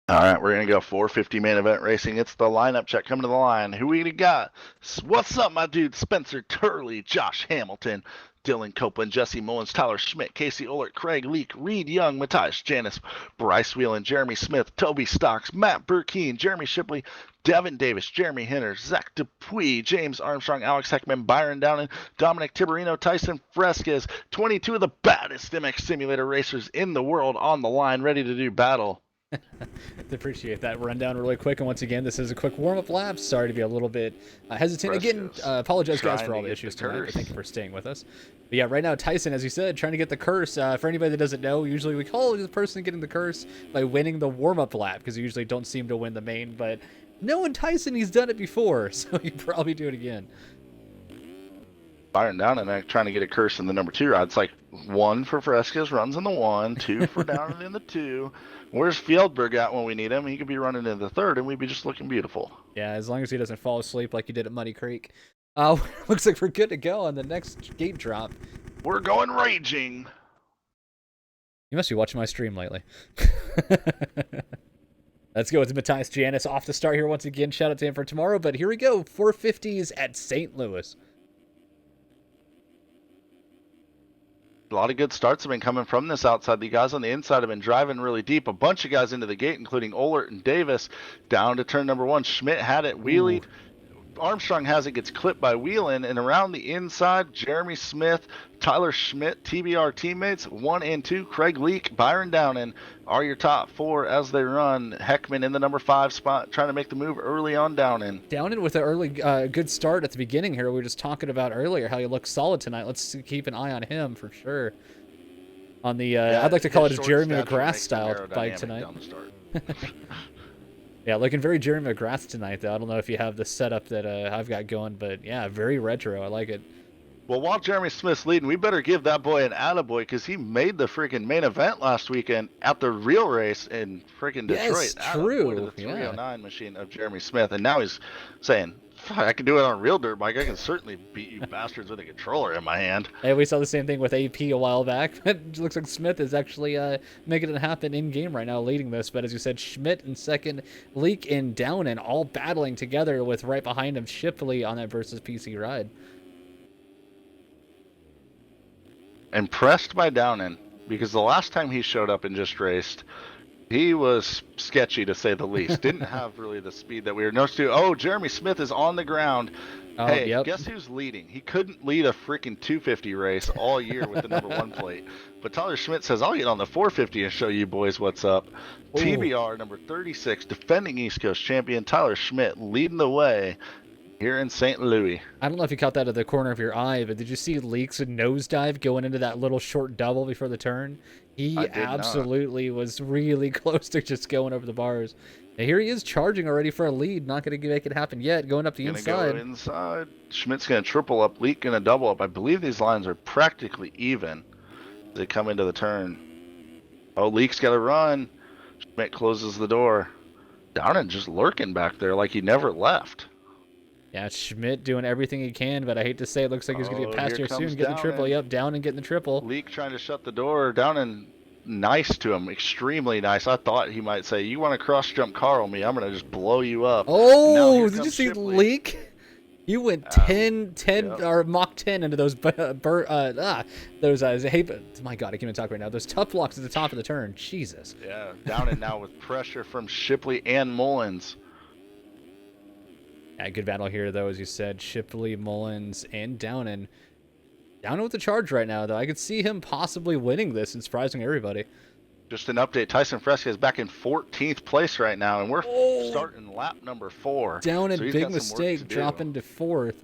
All right, we're going to go 450 main event racing. It's the lineup check coming to the line. Who we got? What's up, my dude? Spencer Turley, Josh Hamilton, Dylan Copeland, Jesse Mullins, Tyler Schmidt, Casey Ullert, Craig Leake, Reed Young, Matthias Janis, Bryce Whelan, Jeremy Smith, Toby Stocks, Matt Burkeen, Jeremy Shipley, Devin Davis, Jeremy Hinner, Zach Dupuis, James Armstrong, Alex Heckman, Byron Downing, Dominic Tiberino, Tyson Fresquez, 22 of the baddest MX Simulator racers in the world on the line, ready to do battle. Appreciate that rundown really quick. And once again, this is a quick warm-up lap. Sorry to be a little bit hesitant. Again, apologize, guys, for all the issues tonight. But thank you for staying with us. But yeah, right now, Tyson, as you said, trying to get the curse. For anybody that doesn't know, usually we call the person getting the curse by winning the warm-up lap because you usually don't seem to win the main. But knowing Tyson, he's done it before, so you probably do it again. Byron down and trying to get a curse in the number 2 rod. It's like 1 for Fresquez runs in the 1, 2 for Down in the 2. Where's Fieldberg at when we need him? He could be running in the 3rd, and we'd be just looking beautiful. Yeah, as long as he doesn't fall asleep like he did at Muddy Creek. Looks like we're good to go on the next gate drop. We're going raging. You must be watching my stream lately. Let's go with Matthias Giannis off the start here once again. Shout out to him for tomorrow. But here we go. 450s at St. Louis. A lot of good starts have been coming from this outside. The guys on the inside have been driving really deep. A bunch of guys into the gate, including Ohlert and Davis. Down to turn number 1. Schmidt had it wheelied. Armstrong has it, gets clipped by Whelan, and around the inside, Jeremy Smith, Tyler Schmidt, TBR teammates, 1 and 2, Craig Leake, Byron Downen are your top 4 as they run. Heckman in the number 5 spot, trying to make the move early on Downen. Downen with an early good start at the beginning here. We were just talking about earlier how he looks solid tonight. Let's keep an eye on him for sure. On the, I'd like to call it his Jeremy McGrath style bike tonight. Yeah, looking very Jeremy McGrath tonight, though. I don't know if you have the setup that I've got going, but yeah, very retro. I like it. Well, while Jeremy Smith's leading, we better give that boy an attaboy because he made the freaking main event last weekend at the real race in freaking Detroit. Yes, true. To the 309 machine of Jeremy Smith, and now he's saying, I can do it on a real dirt bike. I can certainly beat you bastards with a controller in my hand. Hey, we saw the same thing with AP a while back. It looks like Smith is actually making it happen in-game right now, leading this. But as you said, Schmidt in second, Leake and Downen all battling together with right behind him Shipley on that versus PC ride. Impressed by Downen, because the last time he showed up and just raced, he was sketchy to say the least. Didn't have really the speed that we were used to. Oh, Jeremy Smith is on the ground. Oh, hey, yep. Guess who's leading? He couldn't lead a freaking 250 race all year with the number 1 plate. But Tyler Schmidt says, I'll get on the 450 and show you boys what's up. Ooh. TBR number 36, defending East Coast champion Tyler Schmidt leading the way here in St. Louis. I don't know if you caught that at the corner of your eye, but did you see Leake's nosedive going into that little short double before the turn? He absolutely was really close to just going over the bars. And here he is charging already for a lead. Not going to make it happen yet. Going up the inside. Go inside. Schmidt's going to triple up. Leake going to double up. I believe these lines are practically even as they come into the turn. Oh, Leake's got to run. Schmidt closes the door. Downen just lurking back there like he never left. Yeah, Schmidt doing everything he can, but I hate to say it looks like he's going to get past here soon. Get the triple. Yep, down and getting the triple. Leake trying to shut the door. Downen nice to him. Extremely nice. I thought he might say, you want to cross-jump Carl me? I'm going to just blow you up. Oh, did you see Leake? You went 10, yep. Or Mach 10 into those, my God, I can't even talk right now. Those tough blocks at the top of the turn. Jesus. Yeah, Downen now with pressure from Shipley and Mullins. Yeah, good battle here, though, as you said. Shipley, Mullins, and Downen. Downen with the charge right now, though. I could see him possibly winning this and surprising everybody. Just an update. Tyson Fresca is back in 14th place right now, and we're starting lap number 4. Downen, so big mistake, dropping to 4th.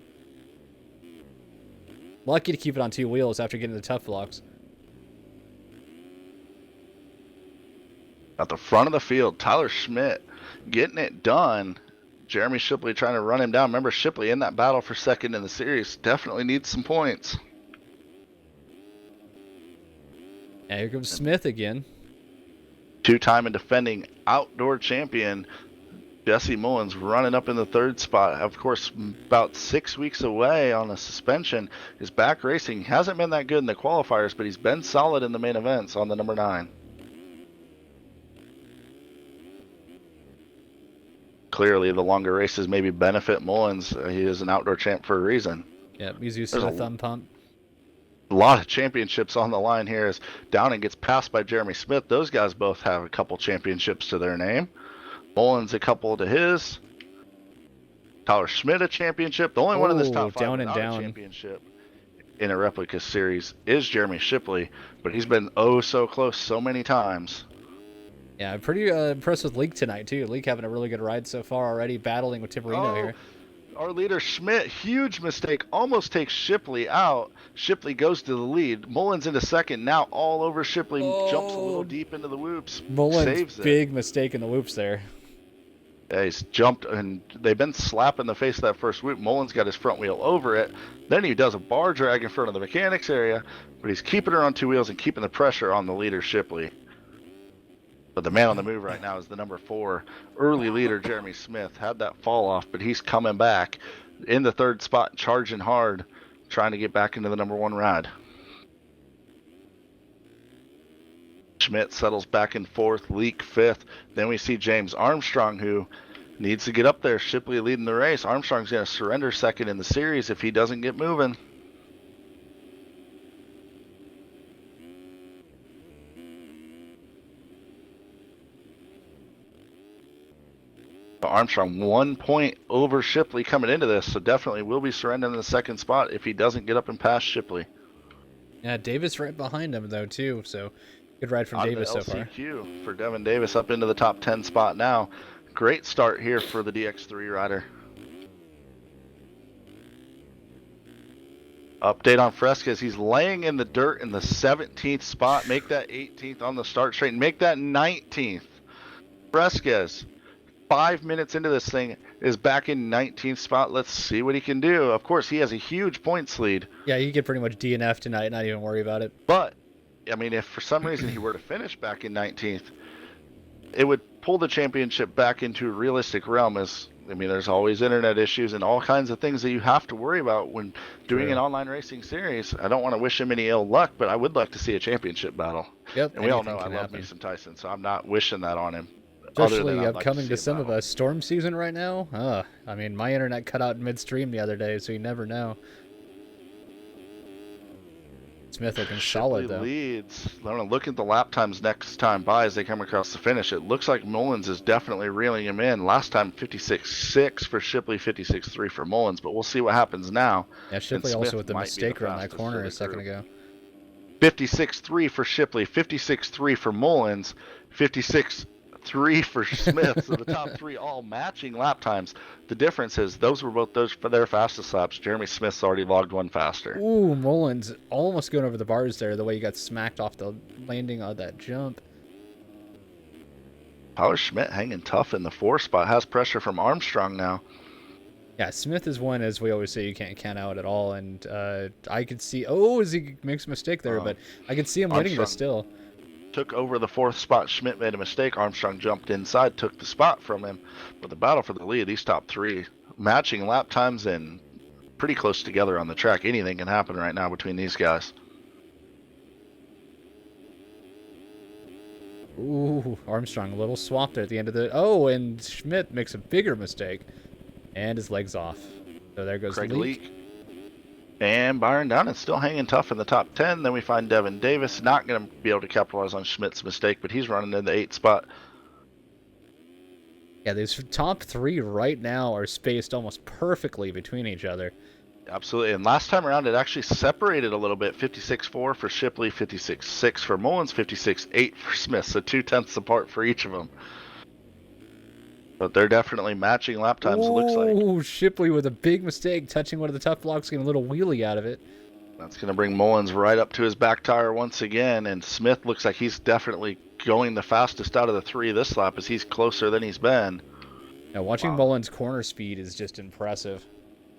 Lucky to keep it on 2 wheels after getting the tough blocks. At the front of the field, Tyler Schmidt getting it done. Jeremy Shipley trying to run him down. Remember, Shipley in that battle for second in the series definitely needs some points. And here comes Smith again. 2-time and defending outdoor champion Jesse Mullins running up in the 3rd spot. Of course, about 6 weeks away on a suspension. Is back racing. Hasn't been that good in the qualifiers, but he's been solid in the main events on the number 9. Clearly, the longer races maybe benefit Mullins. He is an outdoor champ for a reason. Yep, he's used to the thumb pump. A lot of championships on the line here as Downen gets passed by Jeremy Smith. Those guys both have a couple championships to their name. Mullins a couple to his. Tyler Schmidt a championship. The only one in this top 5 down and without a championship in a replica series is Jeremy Shipley, but he's been so close so many times. Yeah, I'm pretty impressed with Leake tonight, too. Leake having a really good ride so far already, battling with Timberino here. Our leader, Schmidt, huge mistake, almost takes Shipley out. Shipley goes to the lead. Mullins into second, now all over Shipley, jumps a little deep into the whoops. Mullins, saves it. Big mistake in the whoops there. Yeah, he's jumped, and they've been slapping the face of that first whoop. Mullins got his front wheel over it. Then he does a bar drag in front of the mechanics area, but he's keeping her on two wheels and keeping the pressure on the leader, Shipley. But the man on the move right now is the number 4 early leader, Jeremy Smith. Had that fall off, but he's coming back in the 3rd spot, charging hard, trying to get back into the number 1 ride. Schmidt settles back in 4th, Leak 5th. Then we see James Armstrong, who needs to get up there. Shipley leading the race. Armstrong's going to surrender 2nd in the series if he doesn't get moving. Armstrong 1 point over Shipley coming into this, so definitely will be surrendering the 2nd spot if he doesn't get up and pass Shipley. Yeah, Davis right behind him though too, so good ride from Davis so far. LCQ for Devin Davis up into the top 10 spot now. Great start here for the DX3 rider. Update on Fresquez. He's laying in the dirt in the 17th spot. Make that 18th on the start straight and make that 19th. Fresquez, 5 minutes into this thing, is back in 19th spot. Let's see what he can do. Of course, he has a huge points lead. Yeah, he could pretty much DNF tonight, not even worry about it. But, I mean, if for some reason he were to finish back in 19th, it would pull the championship back into a realistic realm. As I mean, there's always internet issues and all kinds of things that you have to worry about when doing an online racing series. I don't want to wish him any ill luck, but I would like to see a championship battle. Yep, and we all know I love me some Tyson, so I'm not wishing that on him. Especially upcoming to some of us, storm season right now. I mean, my internet cut out midstream the other day, so you never know. Smith looking solid though. Leads. I'm gonna look at the lap times next time by as they come across the finish. It looks like Mullins is definitely reeling him in. Last time 56.6 for Shipley, 56.3 for Mullins, but we'll see what happens now. Yeah, Shipley also with the mistake around that corner a second ago. 56.3 for Shipley, 56.3 for Mullins, 56.3 for Smith. So the top 3 all matching lap times. The difference is those were both those for their fastest laps. Jeremy Smith's already logged one faster. Ooh, Mullins almost going over the bars there, the way he got smacked off the landing on that jump. How is Schmidt hanging tough in the 4 spot? Has pressure from Armstrong now. Yeah, Smith is one, as we always say, you can't count out at all. And I could see, as he makes a mistake there, but I could see him winning this still. Took over the 4th spot. Schmidt made a mistake. Armstrong jumped inside, took the spot from him. But the battle for the lead, these top 3 matching lap times and pretty close together on the track. Anything can happen right now between these guys. Ooh, Armstrong a little swapped there at the end of the... and Schmidt makes a bigger mistake. And his leg's off. So there goes Craig Leak. And Byron Dunn is still hanging tough in the top 10. Then we find Devin Davis. Not going to be able to capitalize on Schmidt's mistake, but he's running in the 8th spot. Yeah, these top 3 right now are spaced almost perfectly between each other. Absolutely. And last time around, it actually separated a little bit. 56.4 for Shipley, 56.6 for Mullins, 56.8 for Smith. So 0.2 apart for each of them. But they're definitely matching lap times, it looks like. Ooh, Shipley with a big mistake, touching one of the tough blocks, getting a little wheelie out of it. That's going to bring Mullins right up to his back tire once again. And Smith looks like he's definitely going the fastest out of the 3 this lap as he's closer than he's been. Now, watching Mullins' corner speed is just impressive.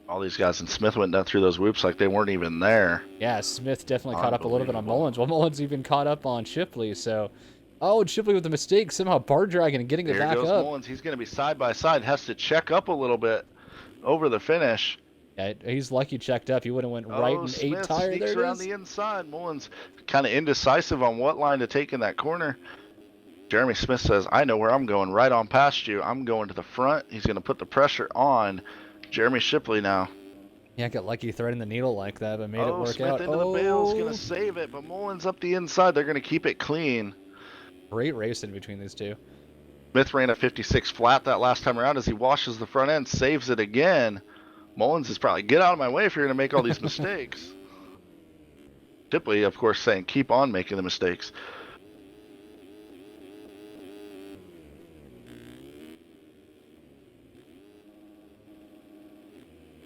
All these guys, and Smith went down through those whoops like they weren't even there. Yeah, Smith definitely caught up a little bit on Mullins. Well, Mullins even caught up on Shipley, so... and Shipley with the mistake, somehow bar dragging and getting it back up. Mullins. He's going to be side by side. Has to check up a little bit over the finish. Yeah, he's lucky checked up. He would have went right in Smith 8 tire. Sneaks there it around is. the inside. Mullins kind of indecisive on what line to take in that corner. Jeremy Smith says, I know where I'm going. Right on past you. I'm going to the front. He's going to put the pressure on Jeremy Shipley now. Yeah, got lucky threading the needle like that, but made it work Smith out. Into the bail's going to save it, but Mullins up the inside. They're going to keep it clean. Great racing between these two. Smith ran a 56 flat that last time around as he washes the front end, saves it again. Mullins is probably, get out of my way if you're going to make all these mistakes. Shipley, of course, saying, keep on making the mistakes.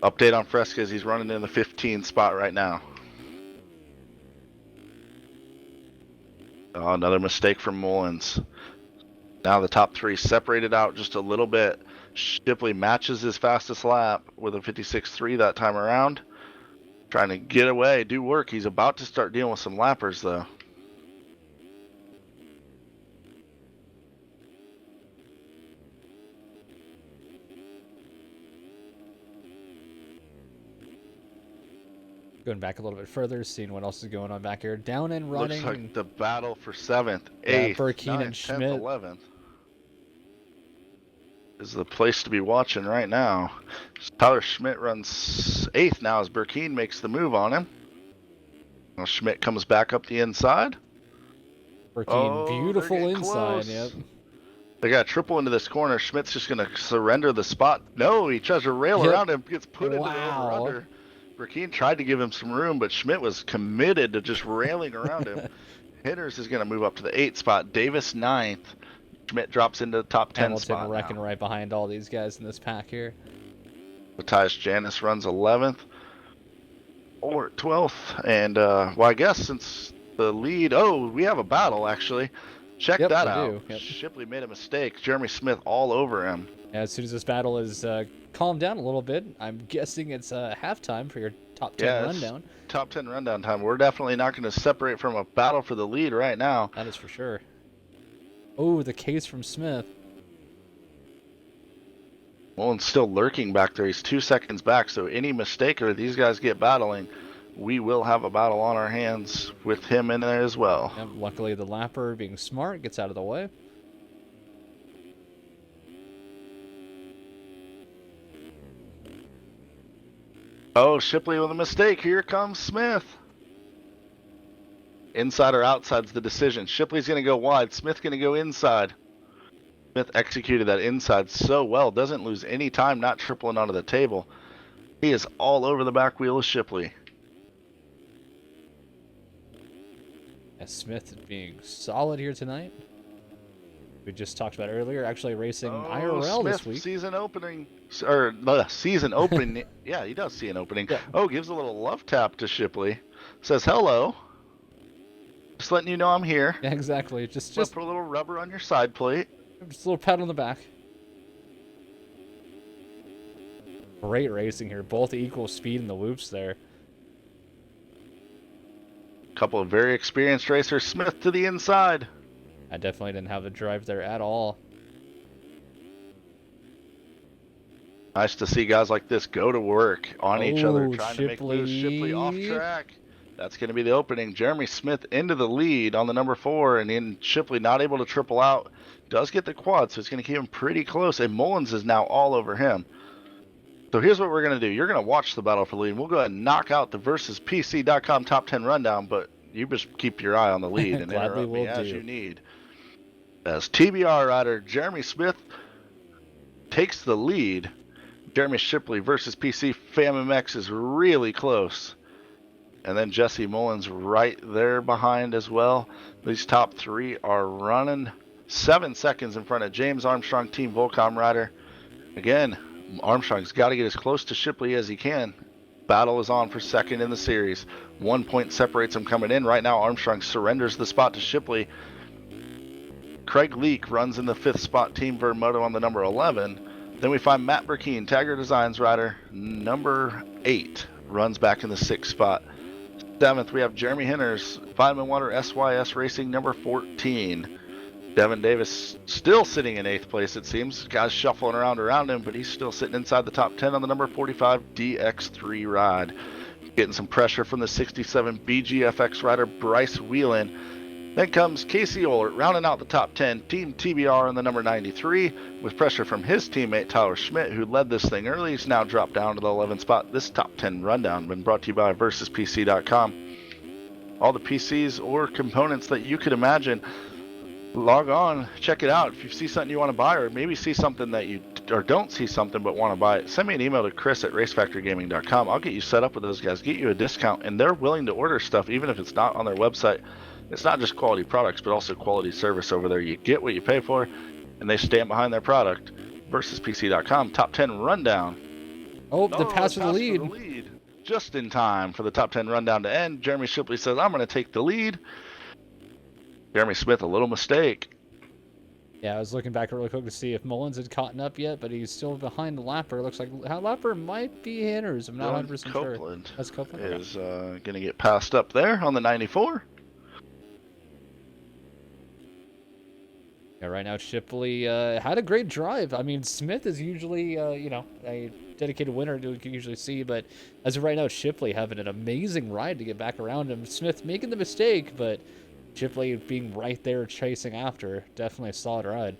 Update on Fresquez, he's running in the 15 spot right now. Oh, another mistake from Mullins. Now the top three separated out just a little bit. Shipley matches his fastest lap with a 56.3 that time around. Trying to get away, do work. He's about to start dealing with some lappers, though. Going back a little bit further, seeing what else is going on back here. Down and running. Looks like the battle for 7th, Yeah, 8th, Burkeen 9th, and 10th, Schmidt. 11th is the place to be watching right now. Tyler Schmidt runs 8th now as Burkeen makes the move on him. Now Schmidt comes back up the inside. Burkeen, beautiful inside. Yep. They got triple into this corner. Schmidt's just going to surrender the spot. No, he tries to rail around him, gets put into the over-under. Burkeen tried to give him some room, but Schmidt was committed to just railing around him. Hitters is going to move up to the 8th spot. Davis 9th. Schmidt drops into the top 10 Hamilton spot wrecking now. right behind all these guys in this pack here. Matthias Janis runs 11th or 12th. And, well, I guess since the lead... Oh, we have a battle, actually. Check that out. Yep. Shipley made a mistake. Jeremy Smith all over him. Yeah, as soon as this battle is calmed down a little bit, I'm guessing it's halftime for your top 10 rundown. Top 10 rundown time. We're definitely not going to separate from a battle for the lead right now. That is for sure. Oh, the case from Smith. Mullen's still lurking back there. He's 2 seconds back, so any mistake or these guys get battling, we will have a battle on our hands with him in there as well. Yep, luckily, the lapper, being smart, gets out of the way. Oh, Shipley with a mistake. Here comes Smith. Inside or outside's the decision. Shipley's going to go wide. Smith's going to go inside. Smith executed that inside so well. Doesn't lose any time not tripling onto the table. He is all over the back wheel of Shipley. As Smith being solid here tonight. We just talked about earlier, actually racing IRL Smith, this week. Season opening, or season opening. Yeah, he does see an opening. Yeah. Oh, gives a little love tap to Shipley. Says hello. Just letting you know I'm here. Yeah, exactly. Just put a little rubber on your side plate. Just a little pat on the back. Great racing here. Both equal speed in the loops there. Couple of very experienced racers. Smith to the inside. I definitely didn't have the drive there at all. Nice to see guys like this go to work on each other, trying Shipley. to make loose. Shipley off track. That's going to be the opening. Jeremy Smith into the lead on the number 4, and then Shipley not able to triple out. Does get the quad, so it's going to keep him pretty close, and Mullins is now all over him. So here's what we're going to do. You're going to watch the battle for the lead. We'll go ahead and knock out the versuspc.com top 10 rundown, but you just keep your eye on the lead and interrupt me as you need. As TBR rider Jeremy Smith takes the lead. Jeremy Shipley versus PC FamMX is really close. And then Jesse Mullins right there behind as well. These top 3 are running 7 seconds in front of James Armstrong, Team Volcom rider. Again, Armstrong's got to get as close to Shipley as he can. Battle is on for second in the series. 1 point separates them coming in. Right now, Armstrong surrenders the spot to Shipley. Craig Leake runs in the 5th spot, Team Vermoto on the number 11. Then we find Matt Burkeen, Tagger Designs rider, number 8, runs back in the 6th spot. 7th, we have Jeremy Henners, Vitamin Water SYS Racing, number 14. Devin Davis still sitting in 8th place, it seems. Guys shuffling around him, but he's still sitting inside the top 10 on the number 45 DX3 ride. Getting some pressure from the 67 BGFX rider, Bryce Whelan. Then comes Casey Ohlert, rounding out the top 10, Team TBR on the number 93, with pressure from his teammate Tyler Schmidt, who led this thing early. He's now dropped down to the 11th spot. This top 10 rundown been brought to you by versuspc.com. All the PCs or components that you could imagine, log on, check it out. If you see something you want to buy, or maybe see something that you or don't see something but want to buy it, send me an email to chris@racefactorygaming.com. I'll get you set up with those guys, get you a discount, and they're willing to order stuff even if it's not on their website. It's not just quality products, but also quality service over there. You get what you pay for, and they stand behind their product. versuspc.com, top 10 rundown. Oh, the pass for the lead. Just in time for the top 10 rundown to end. Jeremy Shipley says, I'm going to take the lead. Jeremy Smith, a little mistake. Yeah, I was looking back really quick to see if Mullins had caught up yet, but he's still behind Lapper. Looks like Lapper might be Hinners. I'm not 100% sure. Copeland That's Copeland? is going to get passed up there on the 94. Yeah, right now Shipley had a great drive. I mean, Smith is usually, you know, a dedicated winner you can usually see, but as of right now, Shipley having an amazing ride to get back around him. Smith making the mistake, but Shipley being right there chasing after. Definitely a solid ride.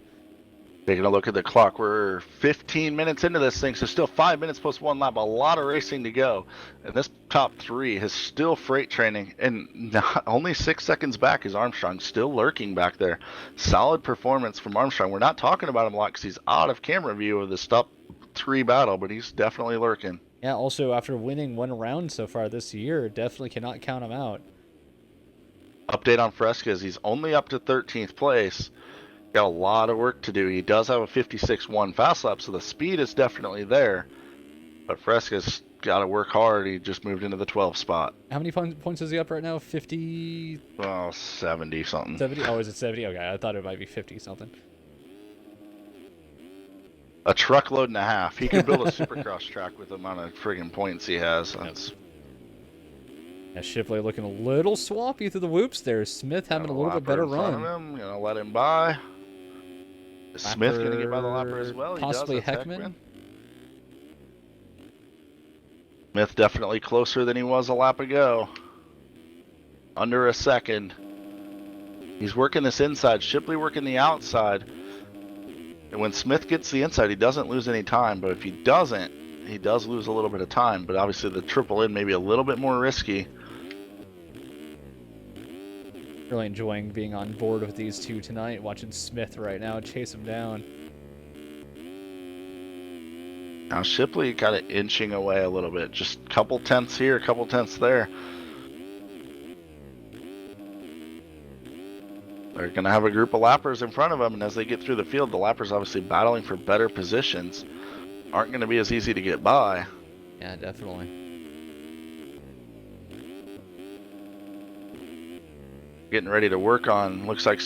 Taking a look at the clock, we're 15 minutes into this thing, so still 5 minutes plus one lap. A lot of racing to go. And this top three is still freight training, and not, only 6 seconds back is Armstrong, still lurking back there. Solid performance from Armstrong. We're not talking about him a lot because he's out of camera view of this top three battle, but he's definitely lurking. Yeah, also after winning one round so far this year, definitely cannot count him out. Update on Fresquez, he's only up to 13th place. Got a lot of work to do. He does have a 56.1 fast lap, so the speed is definitely there. But Fresquez got to work hard. He just moved into the 12th spot. How many points is he up right now? 50? Well, 70 something. 70? Oh, is it 70? Okay, I thought it might be 50 something. A truckload and a half. He could build a supercross track with the amount of friggin' points he has. That's... Yeah, Shipley looking a little swampy through the whoops there. Smith having a little bit better run. Gonna let him by. Is Smith gonna get by the Lapper as well? Possibly Heckman. Smith definitely closer than he was a lap ago. Under a second. He's working this inside. Shipley working the outside. And when Smith gets the inside, he doesn't lose any time. But if he doesn't, he does lose a little bit of time. But obviously the triple in may be a little bit more risky. Really enjoying being on board with these two tonight. Watching Smith right now chase him down. Now Shipley kind of inching away a little bit. Just a couple tenths here, a couple tenths there. They're going to have a group of lappers in front of them, and as they get through the field, the lappers obviously battling for better positions. Aren't going to be as easy to get by. Yeah, definitely. Getting ready to work on, looks like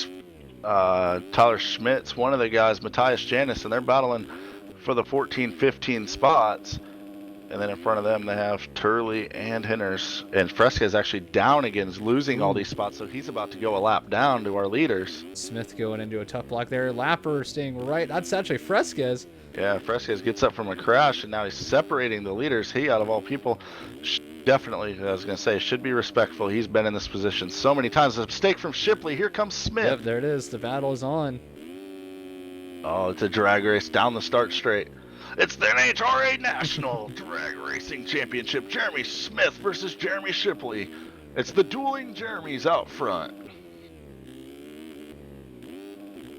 Tyler Schmidt's one of the guys, Matthias Janis, and they're battling for the 14, 15 spots. And then in front of them, they have Turley and Hinners. And Fresquez actually down again, is losing all these spots, so he's about to go a lap down to our leaders. Smith going into a tough block there. Lapper staying right. That's actually Fresquez. Yeah, Fresquez gets up from a crash, and now he's separating the leaders. He, out of all people, definitely, I was going to say, should be respectful. He's been in this position so many times. A mistake from Shipley. Here comes Smith. Yep, there it is. The battle is on. Oh, it's a drag race down the start straight. It's the NHRA National Drag Racing Championship. Jeremy Smith versus Jeremy Shipley. It's the dueling Jeremys out front.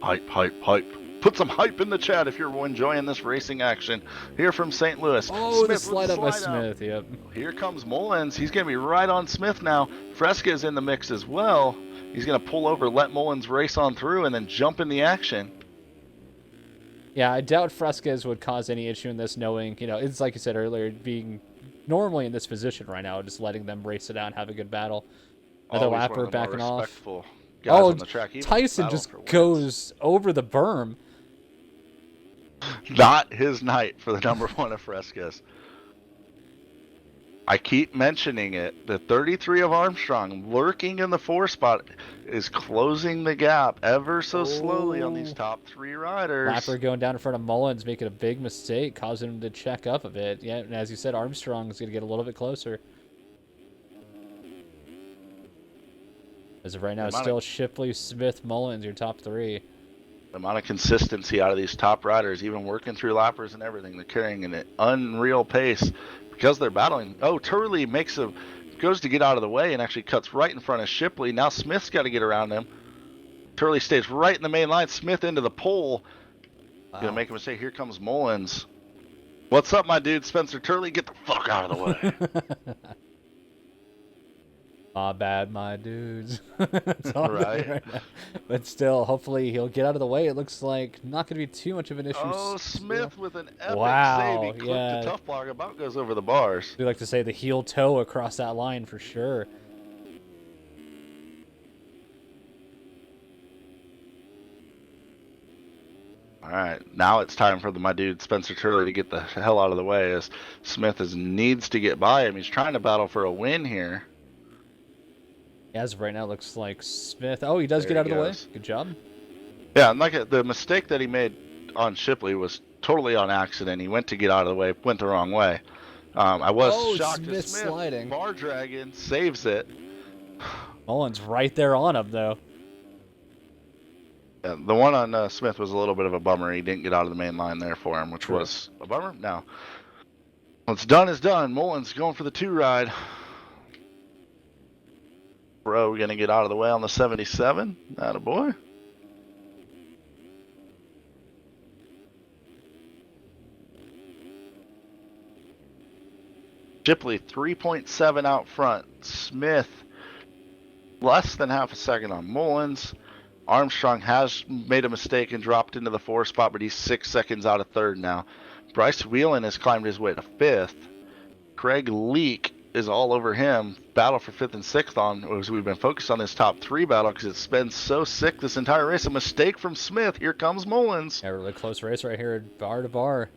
Hype, hype, hype. Put some hype in the chat if you're enjoying this racing action. Here from St. Louis. Oh, Smith the slide up by Smith, yep. Here comes Mullins. He's going to be right on Smith now. Fresquez in the mix as well. He's going to pull over, let Mullins race on through, and then jump in the action. Yeah, I doubt Fresquez would cause any issue in this, knowing, you know, it's like you said earlier, being normally in this position right now, just letting them race it out and have a good battle. Another lapper backing off. Oh, Tyson just goes over the berm. Not his night for the number one of Fresquez. I keep mentioning it. The 33 of Armstrong, lurking in the 4 spot, is closing the gap ever so slowly on these top 3 riders. Lapper going down in front of Mullins, making a big mistake, causing him to check up a bit. Yeah, and as you said, Armstrong is going to get a little bit closer. As of right now, still Shipley, Smith, Mullins, your top 3. The amount of consistency out of these top riders, even working through lappers and everything, they're carrying an unreal pace because they're battling. Oh, Turley goes to get out of the way and actually cuts right in front of Shipley. Now Smith's got to get around him. Turley stays right in the main line. Smith into the pole. Wow. Gonna make a mistake. Here comes Mullins. What's up, my dude? Spencer Turley, get the fuck out of the way. My bad, my dudes. Right. But still, hopefully he'll get out of the way. It looks like not going to be too much of an issue. Oh, Smith with an epic save. He clipped a tough block. About goes over the bars. We like to say the heel toe across that line for sure. All right, now it's time for my dude Spencer Turley to get the hell out of the way as Smith needs to get by him. He's trying to battle for a win here. As of right now, it looks like Smith. Oh, he does There get out he of the way. goes. Good job. Yeah, and the mistake that he made on Shipley was totally on accident. He went to get out of the way, went the wrong way. I was shocked Smith as Smith sliding. bar dragging saves it. Mullins right there on him, though. Yeah, the one on Smith was a little bit of a bummer. He didn't get out of the main line there for him, which True. was a bummer. Now, what's done is done. Mullins going for the 2 ride. Bro, going to get out of the way on the 77. Attaboy. Shipley 3.7 out front. Smith less than half a second on Mullins. Armstrong has made a mistake and dropped into the 4 spot, but he's 6 seconds out of 3rd now. Bryce Whelan has climbed his way to 5th. Craig Leak is all over him. Battle for 5th and 6th on, as we've been focused on this top 3 battle because it's been so sick this entire race. A mistake from Smith. Here comes Mullins. Yeah, really close race right here, bar to bar.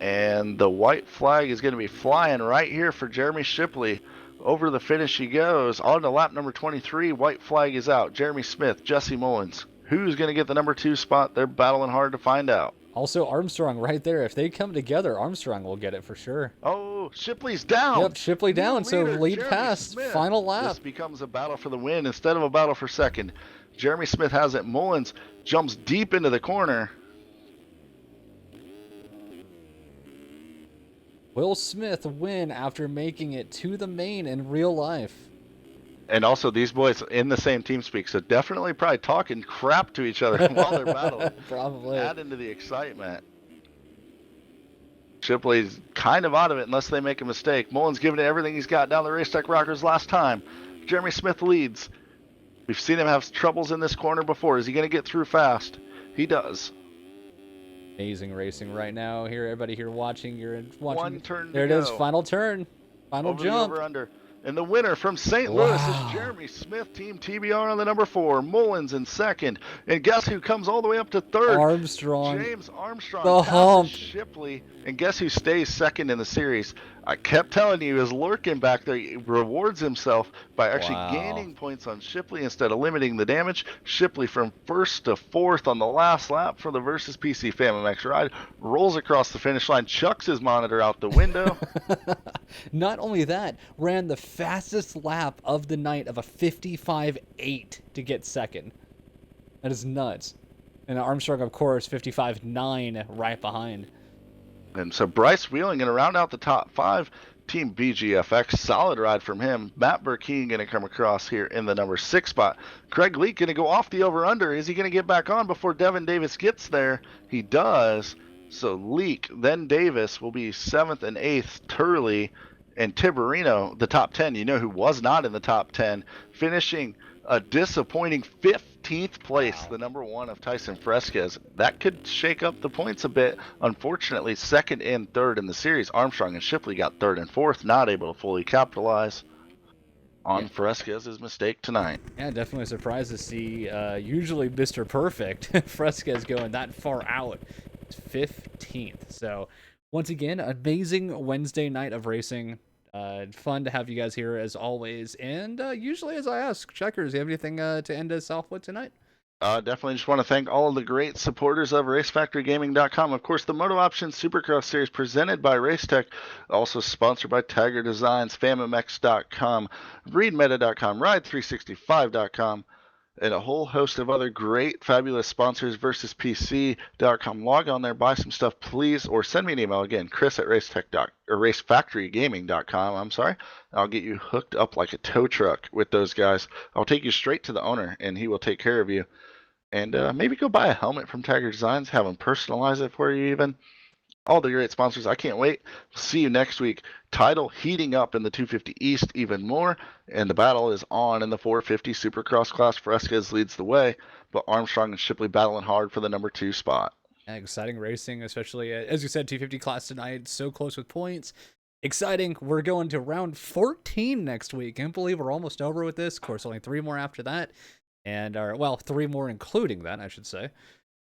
And the white flag is going to be flying right here for Jeremy Shipley. Over the finish he goes. On to lap number 23. White flag is out. Jeremy Smith, Jesse Mullins. Who's going to get the number 2 spot? They're battling hard to find out. Also, Armstrong right there. If they come together, Armstrong will get it for sure. Oh, Shipley's down. Yep, Shipley down, so lead Jeremy pass. Smith. Final lap. This becomes a battle for the win instead of a battle for second. Jeremy Smith has it. Mullins jumps deep into the corner. Will Smith win after making it to the main in real life? And also, these boys in the same team speak, so definitely probably talking crap to each other while they're battling. Probably. Add into the excitement. Shipley's kind of out of it unless they make a mistake. Mullins giving it everything he's got down the Racetech Rockers last time. Jeremy Smith leads. We've seen him have troubles in this corner before. Is he going to get through fast? He does. Amazing racing right now. Here, everybody here watching. You're watching. One turn there to it is. go. Final turn. Final Over jump. The over-under. And the winner from St. Louis is Jeremy Smith, Team TBR on the number 4. Mullins in 2nd. And guess who comes all the way up to 3rd? Armstrong. James Armstrong. The hump. Shipley. And guess who stays 2nd in the series? I kept telling you, he was lurking back there. He rewards himself by actually gaining points on Shipley instead of limiting the damage. Shipley from 1st to 4th on the last lap for the Versus PC FamMX ride. Rolls across the finish line, chucks his monitor out the window. Not only that, ran the fastest lap of the night of a 55.8 to get 2nd. That is nuts. And Armstrong, of course, 55.9 right behind. And so Bryce Wheeling going to round out the top 5. Team BGFX, solid ride from him. Matt Burkeen going to come across here in the number 6 spot. Craig Leak going to go off the over-under. Is he going to get back on before Devin Davis gets there? He does. So Leak, then Davis will be 7th and 8th. Turley and Tiberino, the top 10. You know who was not in the top 10, finishing a disappointing 15th place, the number 1 of Tyson Fresquez. That could shake up the points a bit. Unfortunately, 2nd and 3rd in the series. Armstrong and Shipley got 3rd and 4th, not able to fully capitalize on Fresquez's mistake tonight. Yeah, definitely surprised to see usually Mr. Perfect Fresquez going that far out. It's 15th. So once again, amazing Wednesday night of racing. Fun to have you guys here as always. And usually, as I ask, checkers, you have anything to end us off with tonight? Definitely just want to thank all of the great supporters of RaceFactoryGaming.com. Of course, the MotoOption Supercross Series presented by Racetech, also sponsored by Tiger Designs, FamMX.com, ReadMeta.com, Ride365.com, and a whole host of other great, fabulous sponsors, VersusPC.com. Log on there, buy some stuff, please, or send me an email again, Chris at RaceFactoryGaming.com. I'm sorry. I'll get you hooked up like a tow truck with those guys. I'll take you straight to the owner, and he will take care of you. And maybe go buy a helmet from Tiger Designs, have them personalize it for you even. All the great sponsors. I can't wait. See you next week. Title heating up in the 250 East even more, and the battle is on in the 450 Supercross class. Fresquez leads the way, but Armstrong and Shipley battling hard for the number 2 spot. Yeah, exciting racing, especially, as you said, 250 class tonight. So close with points. Exciting. We're going to round 14 next week. Can't believe we're almost over with this. Of course, only 3 more after that. And, 3 more including that, I should say.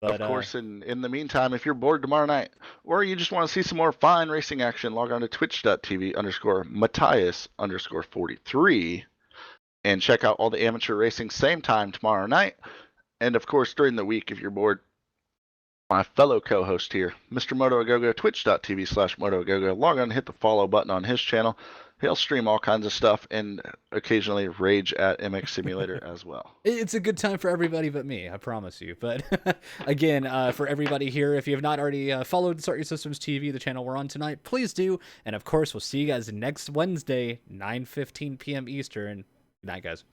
But, of course, in the meantime, if you're bored tomorrow night, or you just want to see some more fine racing action, log on to twitch.tv/Matthias_43 and check out all the amateur racing same time tomorrow night. And of course, during the week, if you're bored, my fellow co-host here, Mr. Motoagogo, twitch.tv/Motoagogo. Log on and hit the follow button on his channel. He'll stream all kinds of stuff and occasionally rage at MX Simulator as well. It's a good time for everybody but me, I promise you. But again, for everybody here, if you have not already followed Start Your Systems TV, the channel we're on tonight, please do. And of course, we'll see you guys next Wednesday, 9:15 p.m. Eastern. Good night, guys.